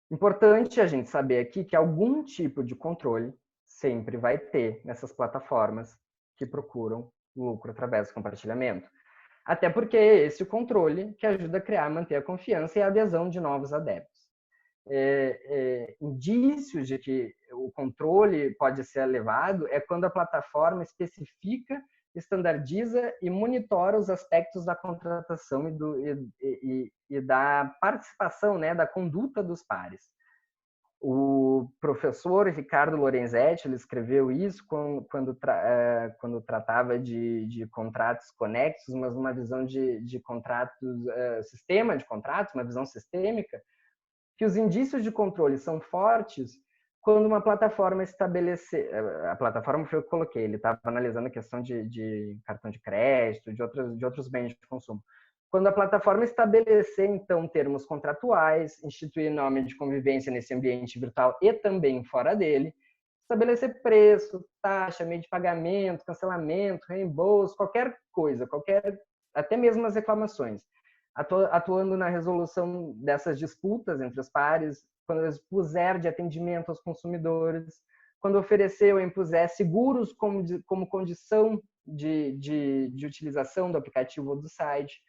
Importante a gente saber aqui que algum tipo de controle sempre vai ter nessas plataformas que procuram lucro através do compartilhamento. Até porque é esse o controle que ajuda a criar, manter a confiança e a adesão de novos adeptos. Indícios de que o controle pode ser elevado é quando a plataforma especifica, estandardiza e monitora os aspectos da contratação e da participação, né, da conduta dos pares. O professor Ricardo Lorenzetti, ele escreveu isso quando tratava de contratos conexos, mas uma visão de contratos, sistema de contratos, uma visão sistêmica, que os indícios de controle são fortes quando uma plataforma estabelecer... A plataforma foi o que eu coloquei, ele estava analisando a questão de cartão de crédito, de outros bens de consumo. Quando a plataforma estabelecer, então, termos contratuais, instituir norma de convivência nesse ambiente virtual e também fora dele, estabelecer preço, taxa, meio de pagamento, cancelamento, reembolso, qualquer coisa, até mesmo as reclamações, atuando na resolução dessas disputas entre os pares, quando expuser de atendimento aos consumidores, quando oferecer ou impuser seguros como condição de utilização do aplicativo ou do site,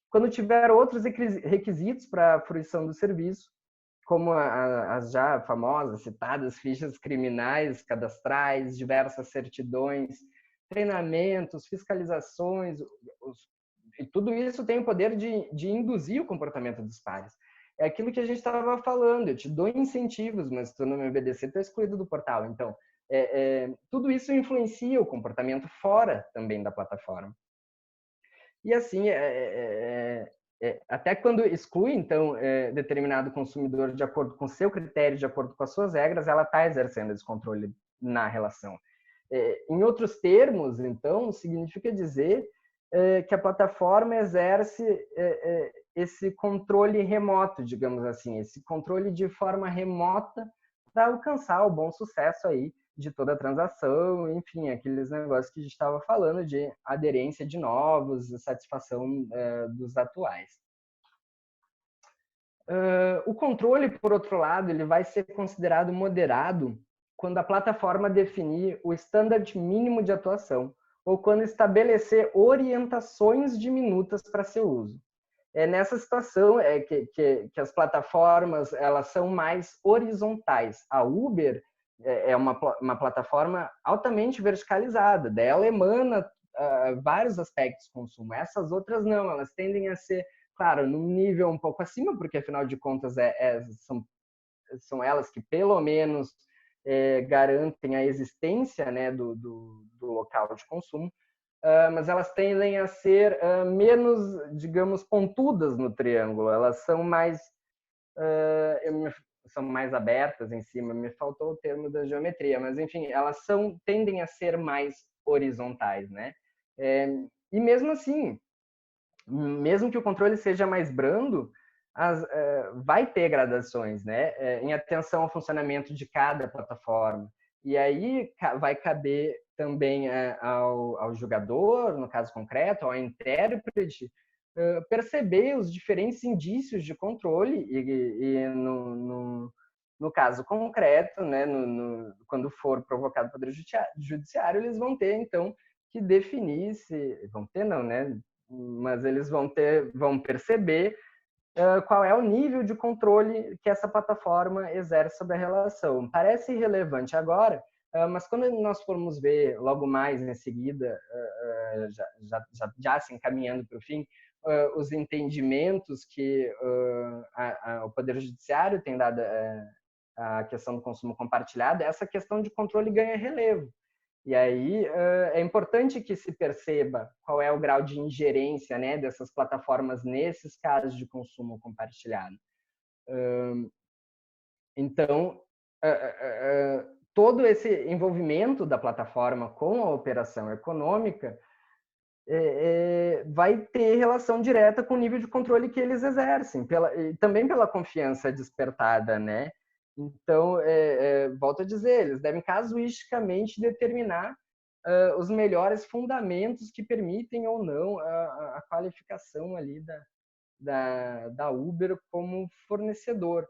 quando tiver outros requisitos para a fruição do serviço, como as já famosas, citadas fichas criminais, cadastrais, diversas certidões, treinamentos, fiscalizações, e tudo isso tem o poder de induzir o comportamento dos pares. É aquilo que a gente estava falando, eu te dou incentivos, mas se tu não me obedecer, tu é excluído do portal. Então, tudo isso influencia o comportamento fora também da plataforma. E assim, até quando exclui, então, determinado consumidor de acordo com seu critério, de acordo com as suas regras, ela está exercendo esse controle na relação. Em outros termos, então, significa dizer que a plataforma exerce esse controle remoto, digamos assim, esse controle de forma remota para alcançar o bom sucesso aí de toda a transação, enfim, aqueles negócios que a gente estava falando de aderência de novos, satisfação dos atuais. O controle, por outro lado, ele vai ser considerado moderado quando a plataforma definir o standard mínimo de atuação ou quando estabelecer orientações diminutas para seu uso. É nessa situação que as plataformas elas são mais horizontais. A Uber é uma plataforma altamente verticalizada, dela emana vários aspectos de consumo. Essas outras não, elas tendem a ser, claro, num nível um pouco acima, porque afinal de contas são elas que pelo menos garantem a existência, né, do local de consumo, mas elas tendem a ser menos, digamos, pontudas no triângulo. Elas são mais abertas em cima. Me faltou o termo da geometria, mas enfim, elas tendem a ser mais horizontais, né? E mesmo assim, mesmo que o controle seja mais brando, vai ter gradações, né? Em atenção ao funcionamento de cada plataforma. E aí vai caber também ao jogador, no caso concreto, ao intérprete, perceber os diferentes indícios de controle e no caso concreto, né, quando for provocado o Poder Judiciário, eles vão ter, então, que definir vão ter não, né? Mas eles vão perceber qual é o nível de controle que essa plataforma exerce sobre a relação. Parece irrelevante agora, mas quando nós formos ver logo mais em seguida, já se encaminhando para o fim, os entendimentos que o Poder Judiciário tem dado a questão do consumo compartilhado, essa questão de controle ganha relevo. E aí é importante que se perceba qual é o grau de ingerência, né, dessas plataformas nesses casos de consumo compartilhado. Então, todo esse envolvimento da plataforma com a operação econômica vai ter relação direta com o nível de controle que eles exercem, também pela confiança despertada, né? Então, volto a dizer, eles devem casuisticamente determinar os melhores fundamentos que permitem ou não a qualificação ali da Uber como fornecedor.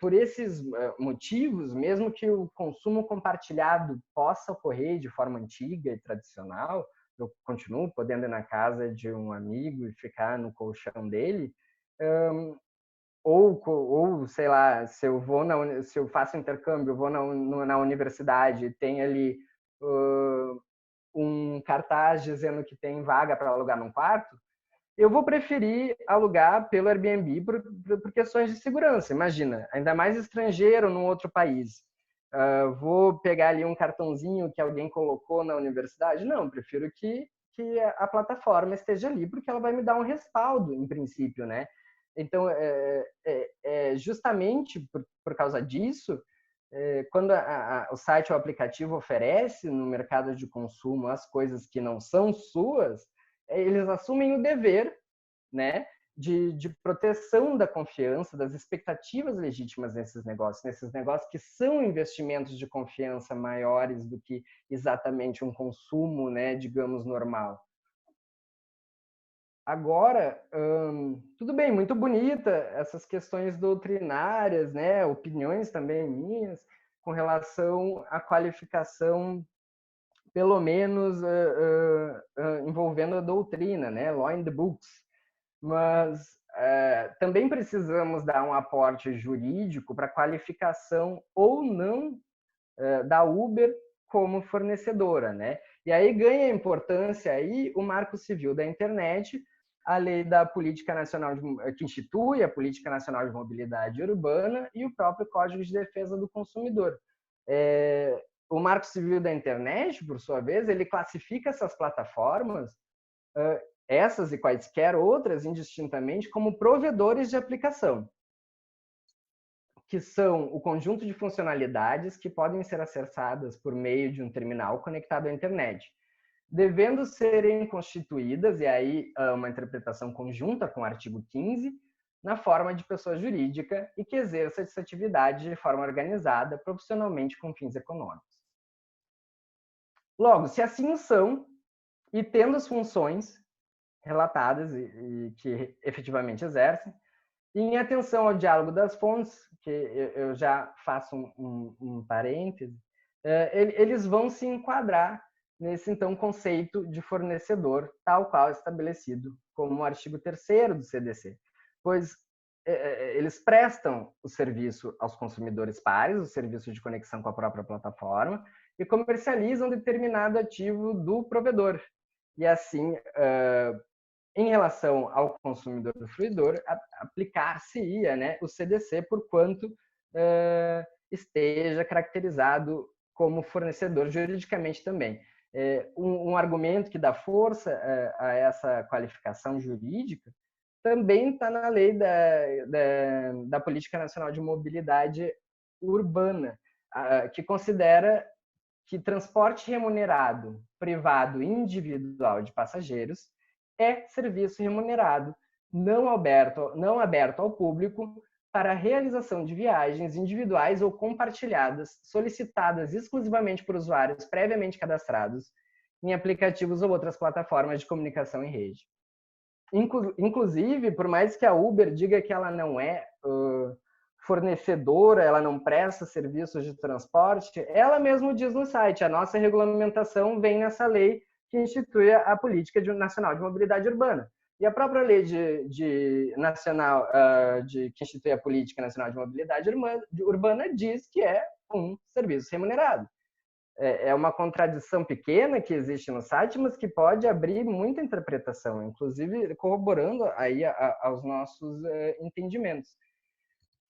Por esses motivos, mesmo que o consumo compartilhado possa ocorrer de forma antiga e tradicional, eu continuo podendo ir na casa de um amigo e ficar no colchão dele, ou sei lá, se eu faço intercâmbio, vou na universidade, tem ali um cartaz dizendo que tem vaga para alugar num quarto, eu vou preferir alugar pelo Airbnb por questões de segurança. Imagina, ainda mais estrangeiro num outro país. Vou pegar ali um cartãozinho que alguém colocou na universidade? Não, prefiro que a plataforma esteja ali, porque ela vai me dar um respaldo, em princípio, né? Então, justamente por causa disso, quando o site ou o aplicativo oferece no mercado de consumo as coisas que não são suas, eles assumem o dever, né, de proteção da confiança, das expectativas legítimas nesses negócios que são investimentos de confiança maiores do que exatamente um consumo, né, digamos, normal. Agora, tudo bem, muito bonita essas questões doutrinárias, né, opiniões também minhas, com relação à qualificação, pelo menos envolvendo a doutrina, né, law in the books. Mas também precisamos dar um aporte jurídico para a qualificação ou não da Uber como fornecedora, né? E aí ganha importância aí o Marco Civil da Internet, a lei da Política Nacional que institui a Política Nacional de Mobilidade Urbana e o próprio Código de Defesa do Consumidor. O Marco Civil da Internet, por sua vez, ele classifica essas plataformas, essas e quaisquer outras, indistintamente, como provedores de aplicação, que são o conjunto de funcionalidades que podem ser acessadas por meio de um terminal conectado à internet, devendo serem constituídas, e aí uma interpretação conjunta com o artigo 15, na forma de pessoa jurídica e que exerça essa atividade de forma organizada, profissionalmente com fins econômicos. Logo, se assim são, e tendo as funções relatadas e que efetivamente exercem, e em atenção ao diálogo das fontes, que eu já faço um parêntese, eles vão se enquadrar nesse, então, conceito de fornecedor, tal qual estabelecido como o artigo 3º do CDC, pois eles prestam o serviço aos consumidores pares, o serviço de conexão com a própria plataforma, e comercializam determinado ativo do provedor. E assim, em relação ao consumidor do fruidor, aplicar-se-ia, né, o CDC por quanto esteja caracterizado como fornecedor juridicamente também. Um argumento que dá força a essa qualificação jurídica também está na lei da Política Nacional de Mobilidade Urbana, que considera que transporte remunerado privado individual de passageiros é serviço remunerado não aberto ao público para a realização de viagens individuais ou compartilhadas solicitadas exclusivamente por usuários previamente cadastrados em aplicativos ou outras plataformas de comunicação em rede. Inclusive, por mais que a Uber diga que ela não é fornecedora, ela não presta serviços de transporte, ela mesmo diz no site, a nossa regulamentação vem nessa lei que institui a Política Nacional de Mobilidade Urbana. E a própria lei nacional que institui a Política Nacional de Mobilidade Urbana diz que é um serviço remunerado. É uma contradição pequena que existe no site, mas que pode abrir muita interpretação, inclusive corroborando aí aos nossos entendimentos.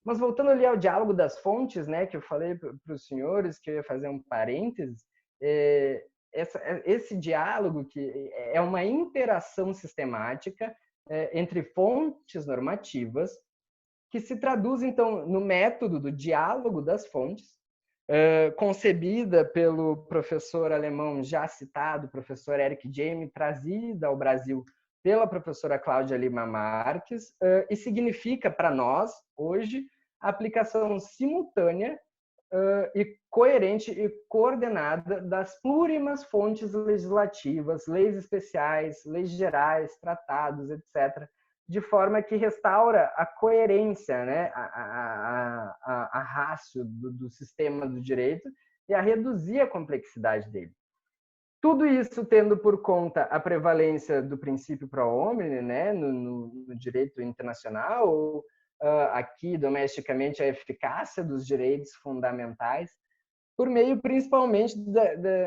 Mas voltando ali ao diálogo das fontes, né, que eu falei para os senhores, que eu ia fazer um parênteses, esse diálogo que é uma interação sistemática entre fontes normativas, que se traduz, então, no método do diálogo das fontes, concebida pelo professor alemão já citado, professor Eric Jaime, trazida ao Brasil pela professora Cláudia Lima Marques, e significa para nós, hoje, a aplicação simultânea e coerente e coordenada das plurimas fontes legislativas, leis especiais, leis gerais, tratados, etc., de forma que restaura a coerência, né, a ratio do sistema do direito e a reduzir a complexidade dele. Tudo isso tendo por conta a prevalência do princípio pro homine, né, no direito internacional, aqui domesticamente a eficácia dos direitos fundamentais, por meio principalmente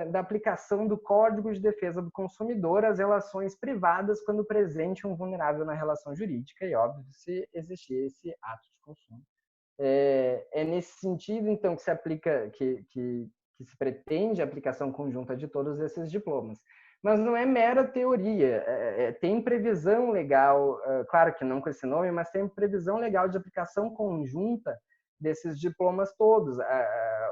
da aplicação do Código de Defesa do Consumidor às relações privadas quando presente um vulnerável na relação jurídica, e óbvio, se existir esse ato de consumo. É nesse sentido, então, que se aplica, que se pretende a aplicação conjunta de todos esses diplomas. Mas não é mera teoria, tem previsão legal, claro que não com esse nome, mas tem previsão legal de aplicação conjunta desses diplomas todos.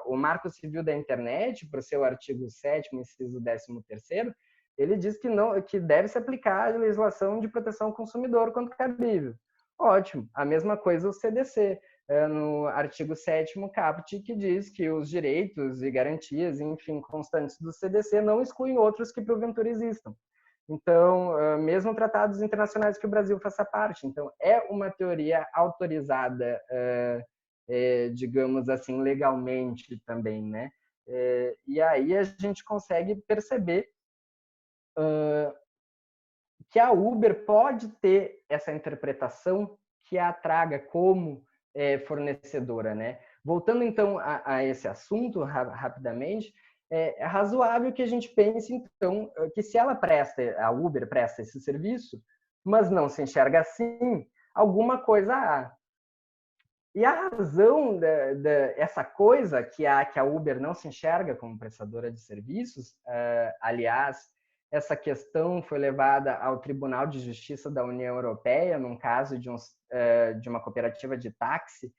O Marco Civil da Internet, por seu artigo 7º, inciso 13º, ele diz que deve se aplicar a legislação de proteção ao consumidor quando cabível. Ótimo, a mesma coisa o CDC, no artigo 7º caput, que diz que os direitos e garantias, enfim, constantes do CDC não excluem outros que porventura existam. Então, mesmo tratados internacionais que o Brasil faça parte. Então, é uma teoria autorizada, digamos assim, legalmente também, né? E aí a gente consegue perceber que a Uber pode ter essa interpretação que a traga como fornecedora, né? Voltando então a esse assunto rapidamente, é razoável que a gente pense então que se ela a Uber presta esse serviço, mas não se enxerga assim, alguma coisa há. E a razão dessa coisa que a Uber não se enxerga como prestadora de serviços, aliás, essa questão foi levada ao Tribunal de Justiça da União Europeia, num caso de uma cooperativa de táxi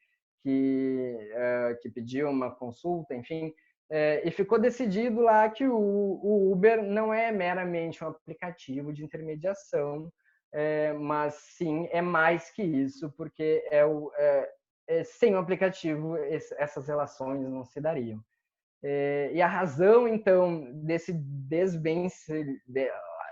que pediu uma consulta, enfim, e ficou decidido lá que o Uber não é meramente um aplicativo de intermediação, mas sim é mais que isso, porque sem o aplicativo essas relações não se dariam. E a razão, então, desse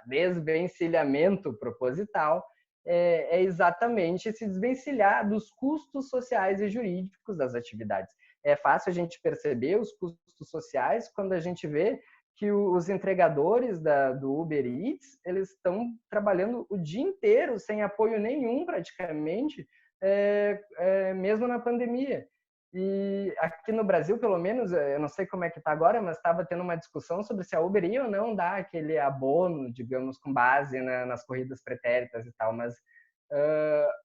desvencilhamento proposital é exatamente se desvencilhar dos custos sociais e jurídicos das atividades. É fácil a gente perceber os custos sociais quando a gente vê que os entregadores do Uber Eats, eles estão trabalhando o dia inteiro sem apoio nenhum praticamente, mesmo na pandemia. E aqui no Brasil, pelo menos, eu não sei como é que está agora, mas estava tendo uma discussão sobre se a Uber ia ou não dar aquele abono, digamos, com base nas corridas pretéritas e tal. Mas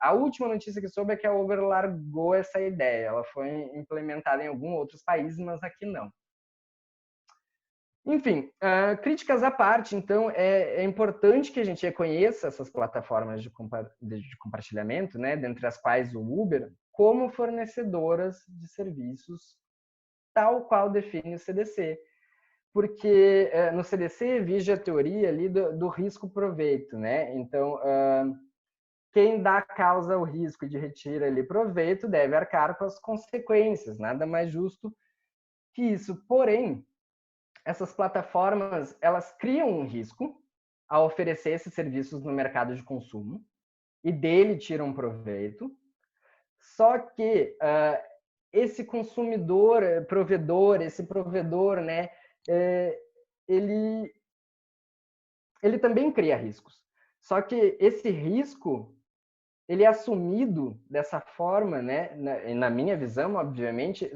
a última notícia que soube é que a Uber largou essa ideia. Ela foi implementada em alguns outros países, mas aqui não. Enfim, críticas à parte, então, é importante que a gente reconheça essas plataformas de compartilhamento, né, dentre as quais o Uber, como fornecedoras de serviços, tal qual define o CDC. Porque no CDC vige a teoria ali do risco-proveito, né? Então, quem dá causa ao risco de retira ali proveito deve arcar com as consequências, nada mais justo que isso. Porém, essas plataformas, elas criam um risco ao oferecer esses serviços no mercado de consumo e dele tiram proveito. Só que esse consumidor, esse provedor, né, ele também cria riscos. Só que esse risco, ele é assumido dessa forma, né, na minha visão, obviamente,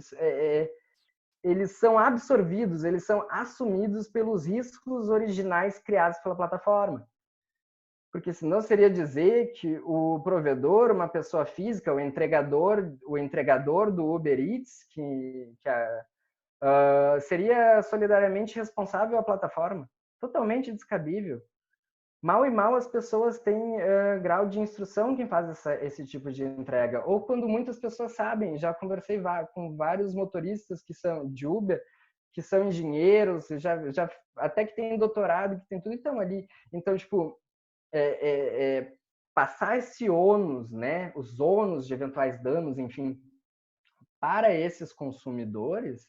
eles são absorvidos, eles são assumidos pelos riscos originais criados pela plataforma. porque senão seria dizer que o provedor, uma pessoa física, o entregador do Uber Eats, seria solidariamente responsável à plataforma. Totalmente descabível. Mal e mal as pessoas têm grau de instrução quem faz esse tipo de entrega. Ou quando muitas pessoas sabem, já conversei com vários motoristas que são de Uber, que são engenheiros, já até que têm doutorado, que tem tudo, então ali. Então, tipo, passar esse ônus, né, os ônus de eventuais danos, enfim, para esses consumidores,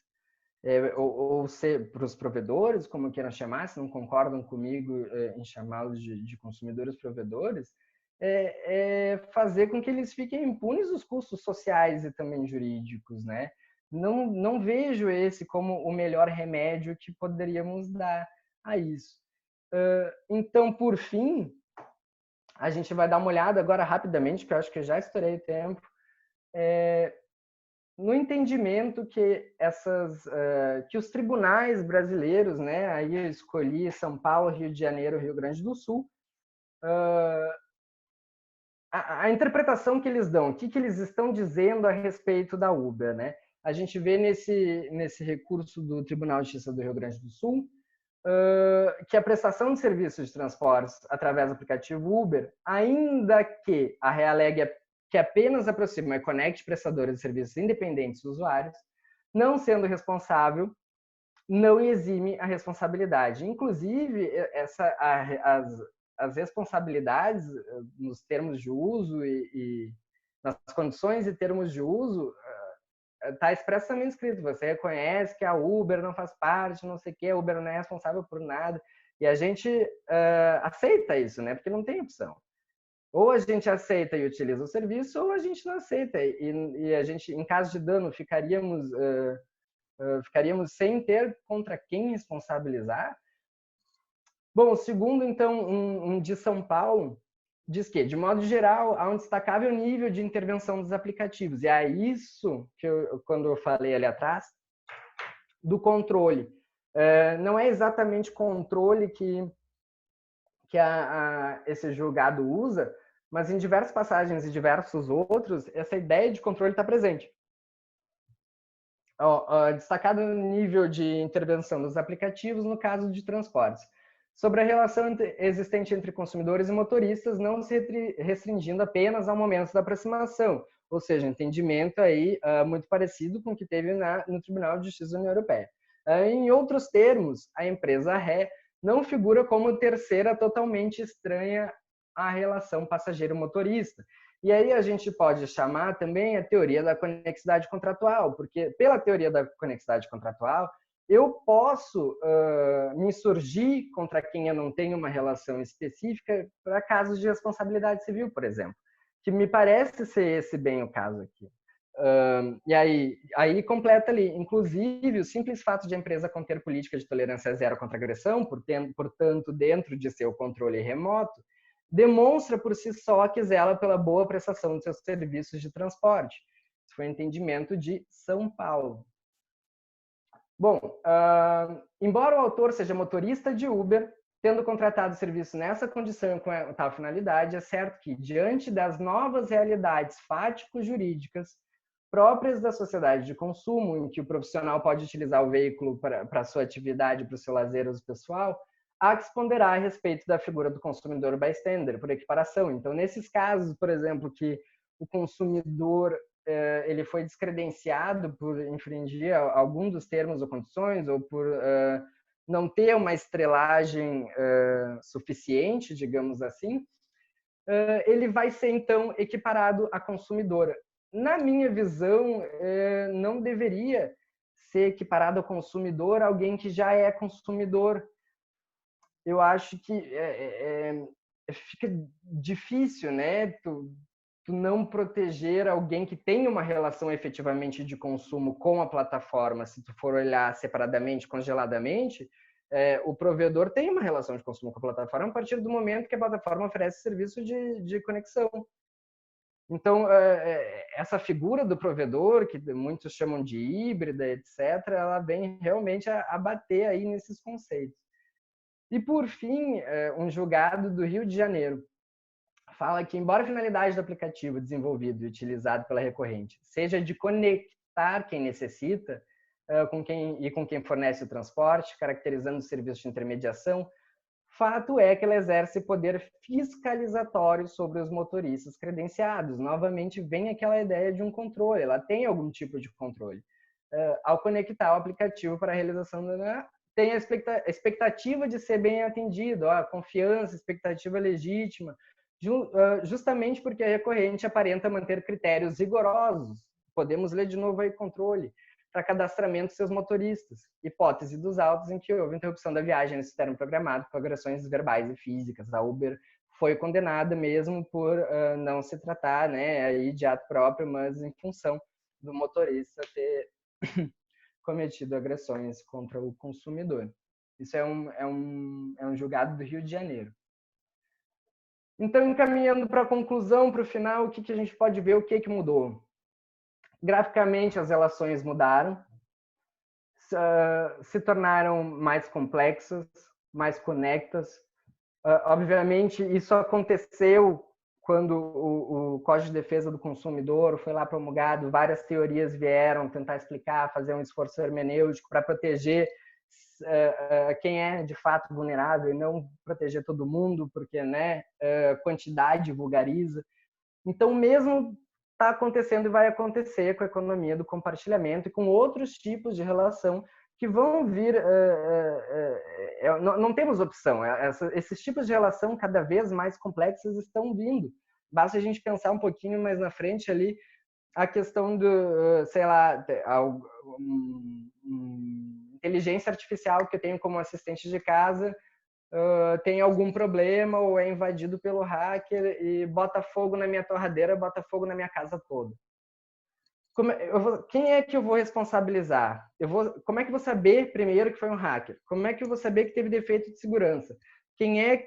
ou ser para os provedores, como queiram chamar, se não concordam comigo em chamá-los de consumidores provedores, fazer com que eles fiquem impunes os custos sociais e também jurídicos, né? Não vejo esse como o melhor remédio que poderíamos dar a isso. Então, por fim, a gente vai dar uma olhada agora rapidamente, que eu acho que eu já estourei o tempo, no entendimento que que os tribunais brasileiros, né, aí eu escolhi São Paulo, Rio de Janeiro, Rio Grande do Sul, a interpretação que eles dão, o que eles estão dizendo a respeito da Uber, né? A gente vê nesse recurso do Tribunal de Justiça do Rio Grande do Sul que a prestação de serviços de transportes através do aplicativo Uber, ainda que a realegue que apenas aproxima e conecte prestadores de serviços independentes dos usuários, não sendo responsável, não exime a responsabilidade. Inclusive, as responsabilidades nos termos de uso e nas condições e termos de uso está expressamente escrito. Você reconhece que a Uber não faz parte, não sei o quê, a Uber não é responsável por nada. E a gente aceita isso, né? Porque não tem opção. Ou a gente aceita e utiliza o serviço, ou a gente não aceita. E a gente, em caso de dano, ficaríamos sem ter contra quem responsabilizar. Bom, segundo, então, um de São Paulo, diz que, de modo geral, há um destacável nível de intervenção dos aplicativos. E é isso que quando eu falei ali atrás, do controle. Não é exatamente controle que esse julgado usa, mas em diversas passagens e diversos outros, essa ideia de controle está presente. Destacado nível de intervenção dos aplicativos no caso de transportes. Sobre a relação existente entre consumidores e motoristas, não se restringindo apenas ao momento da aproximação, ou seja, entendimento aí muito parecido com o que teve no Tribunal de Justiça da União Europeia. Em outros termos, a empresa ré não figura como terceira totalmente estranha à relação passageiro-motorista. E aí a gente pode chamar também a teoria da conexidade contratual, porque pela teoria da conexidade contratual, eu posso me insurgir contra quem eu não tenho uma relação específica para casos de responsabilidade civil, por exemplo, que me parece ser esse bem o caso aqui. E aí completa ali, inclusive, o simples fato de a empresa conter política de tolerância zero contra agressão, portanto, dentro de seu controle remoto, demonstra por si só que zela pela boa prestação de seus serviços de transporte. Isso foi o entendimento de São Paulo. Bom, embora o autor seja motorista de Uber, tendo contratado o serviço nessa condição e com tal finalidade, é certo que, diante das novas realidades fático-jurídicas próprias da sociedade de consumo, em que o profissional pode utilizar o veículo para sua atividade, para o seu lazer uso pessoal, há que se ponderar a respeito da figura do consumidor bystander, por equiparação. Então, nesses casos, por exemplo, que o consumidor ele foi descredenciado por infringir algum dos termos ou condições, ou por não ter uma estrelagem suficiente, digamos assim, ele vai ser, então, equiparado a consumidor. Na minha visão, não deveria ser equiparado ao consumidor alguém que já é consumidor. Eu acho que fica difícil, né? Tu não proteger alguém que tem uma relação efetivamente de consumo com a plataforma. Se tu for olhar separadamente, congeladamente, o provedor tem uma relação de consumo com a plataforma a partir do momento que a plataforma oferece serviço de conexão. Então, essa figura do provedor, que muitos chamam de híbrida, etc., ela vem realmente a bater aí nesses conceitos. E, por fim, um julgado do Rio de Janeiro. fala que, embora a finalidade do aplicativo desenvolvido e utilizado pela recorrente seja de conectar quem necessita com quem fornece o transporte, caracterizando o serviço de intermediação, fato é que ela exerce poder fiscalizatório sobre os motoristas credenciados. Novamente, vem aquela ideia de um controle, ela tem algum tipo de controle. Ao conectar o aplicativo para a realização tem a expectativa de ser bem atendido, a confiança, expectativa legítima, justamente porque a recorrente aparenta manter critérios rigorosos. Podemos ler de novo aí controle para cadastramento de seus motoristas. Hipótese dos autos em que houve interrupção da viagem nesse termo programado com agressões verbais e físicas. A Uber foi condenada mesmo por não se tratar, né, aí de ato próprio, mas em função do motorista ter cometido agressões contra o consumidor. Isso é um julgado do Rio de Janeiro. Então, encaminhando para a conclusão, para o final, o que a gente pode ver, o que mudou? Graficamente, as relações mudaram, se tornaram mais complexas, mais conectas. Obviamente, isso aconteceu quando o Código de Defesa do Consumidor foi lá promulgado, várias teorias vieram tentar explicar, fazer um esforço hermenêutico para proteger quem é de fato vulnerável e não proteger todo mundo, porque, né, quantidade vulgariza. Então, mesmo está acontecendo e vai acontecer com a economia do compartilhamento e com outros tipos de relação que vão vir. Não temos opção. Esses tipos de relação cada vez mais complexos estão vindo. Basta a gente pensar um pouquinho mais na frente ali a questão do, sei lá, inteligência artificial que eu tenho como assistente de casa tem algum problema ou é invadido pelo hacker e bota fogo na minha torradeira, bota fogo na minha casa toda. Quem é que eu vou responsabilizar? Como é que eu vou saber primeiro que foi um hacker? Como é que eu vou saber que teve defeito de segurança? Quem é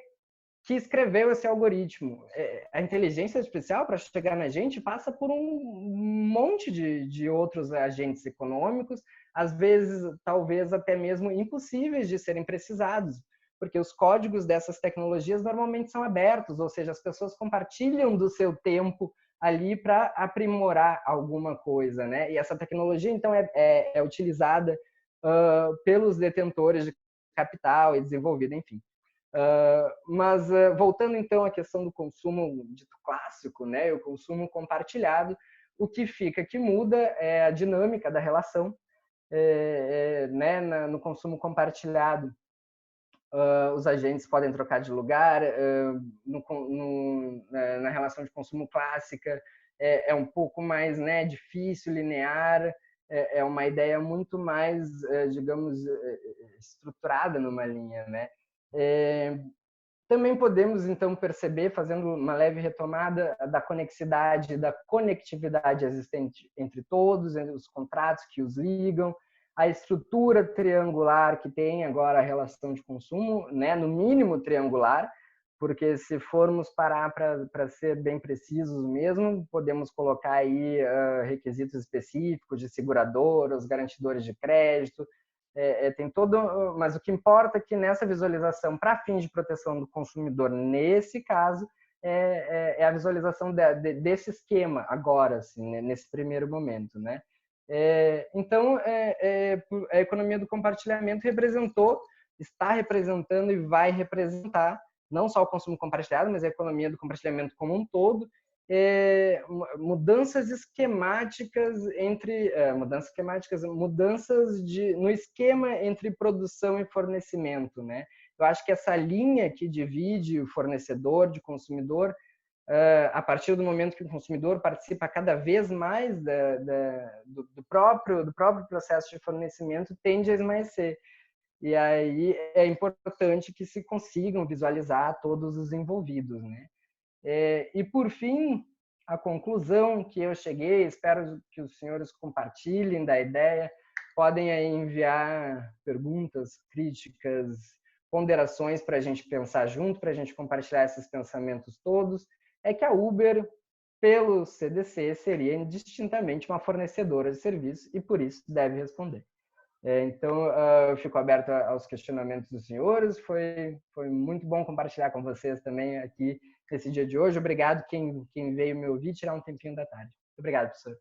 que escreveu esse algoritmo? A inteligência artificial, para chegar na gente, passa por um monte de outros agentes econômicos, às vezes, talvez até mesmo impossíveis de serem precisados, porque os códigos dessas tecnologias normalmente são abertos, ou seja, as pessoas compartilham do seu tempo ali para aprimorar alguma coisa, né? E essa tecnologia, então, é utilizada pelos detentores de capital e desenvolvida, enfim. Mas voltando então à questão do consumo dito clássico, né, o consumo compartilhado, o que fica que muda é a dinâmica da relação, né, no consumo compartilhado. Os agentes podem trocar de lugar, na relação de consumo clássica é um pouco mais, né, difícil, linear, é uma ideia muito mais, digamos, estruturada numa linha, né? Também podemos, então, perceber, fazendo uma leve retomada da conexidade, da conectividade existente entre todos, entre os contratos que os ligam, a estrutura triangular que tem agora a relação de consumo, né, no mínimo triangular, porque se formos parar para ser bem precisos mesmo, podemos colocar aí requisitos específicos de seguradoras, garantidores de crédito, tem todo, mas o que importa é que nessa visualização, para fins de proteção do consumidor, nesse caso, é a visualização desse esquema agora, assim, nesse primeiro momento, né? Então, a economia do compartilhamento está representando e vai representar não só o consumo compartilhado, mas a economia do compartilhamento como um todo, mudanças esquemáticas no esquema entre produção e fornecimento, né? Eu acho que essa linha que divide o fornecedor de consumidor, a partir do momento que o consumidor participa cada vez mais do próprio processo de fornecimento, tende a esmaecer. E aí é importante que se consigam visualizar todos os envolvidos, né? E, por fim, a conclusão que eu cheguei, espero que os senhores compartilhem da ideia, podem aí enviar perguntas, críticas, ponderações para a gente pensar junto, para a gente compartilhar esses pensamentos todos, é que a Uber, pelo CDC, seria indistintamente uma fornecedora de serviços e, por isso, deve responder. Então, eu fico aberto aos questionamentos dos senhores. Foi muito bom compartilhar com vocês também aqui nesse dia de hoje. Obrigado quem veio me ouvir tirar um tempinho da tarde. Obrigado, professor.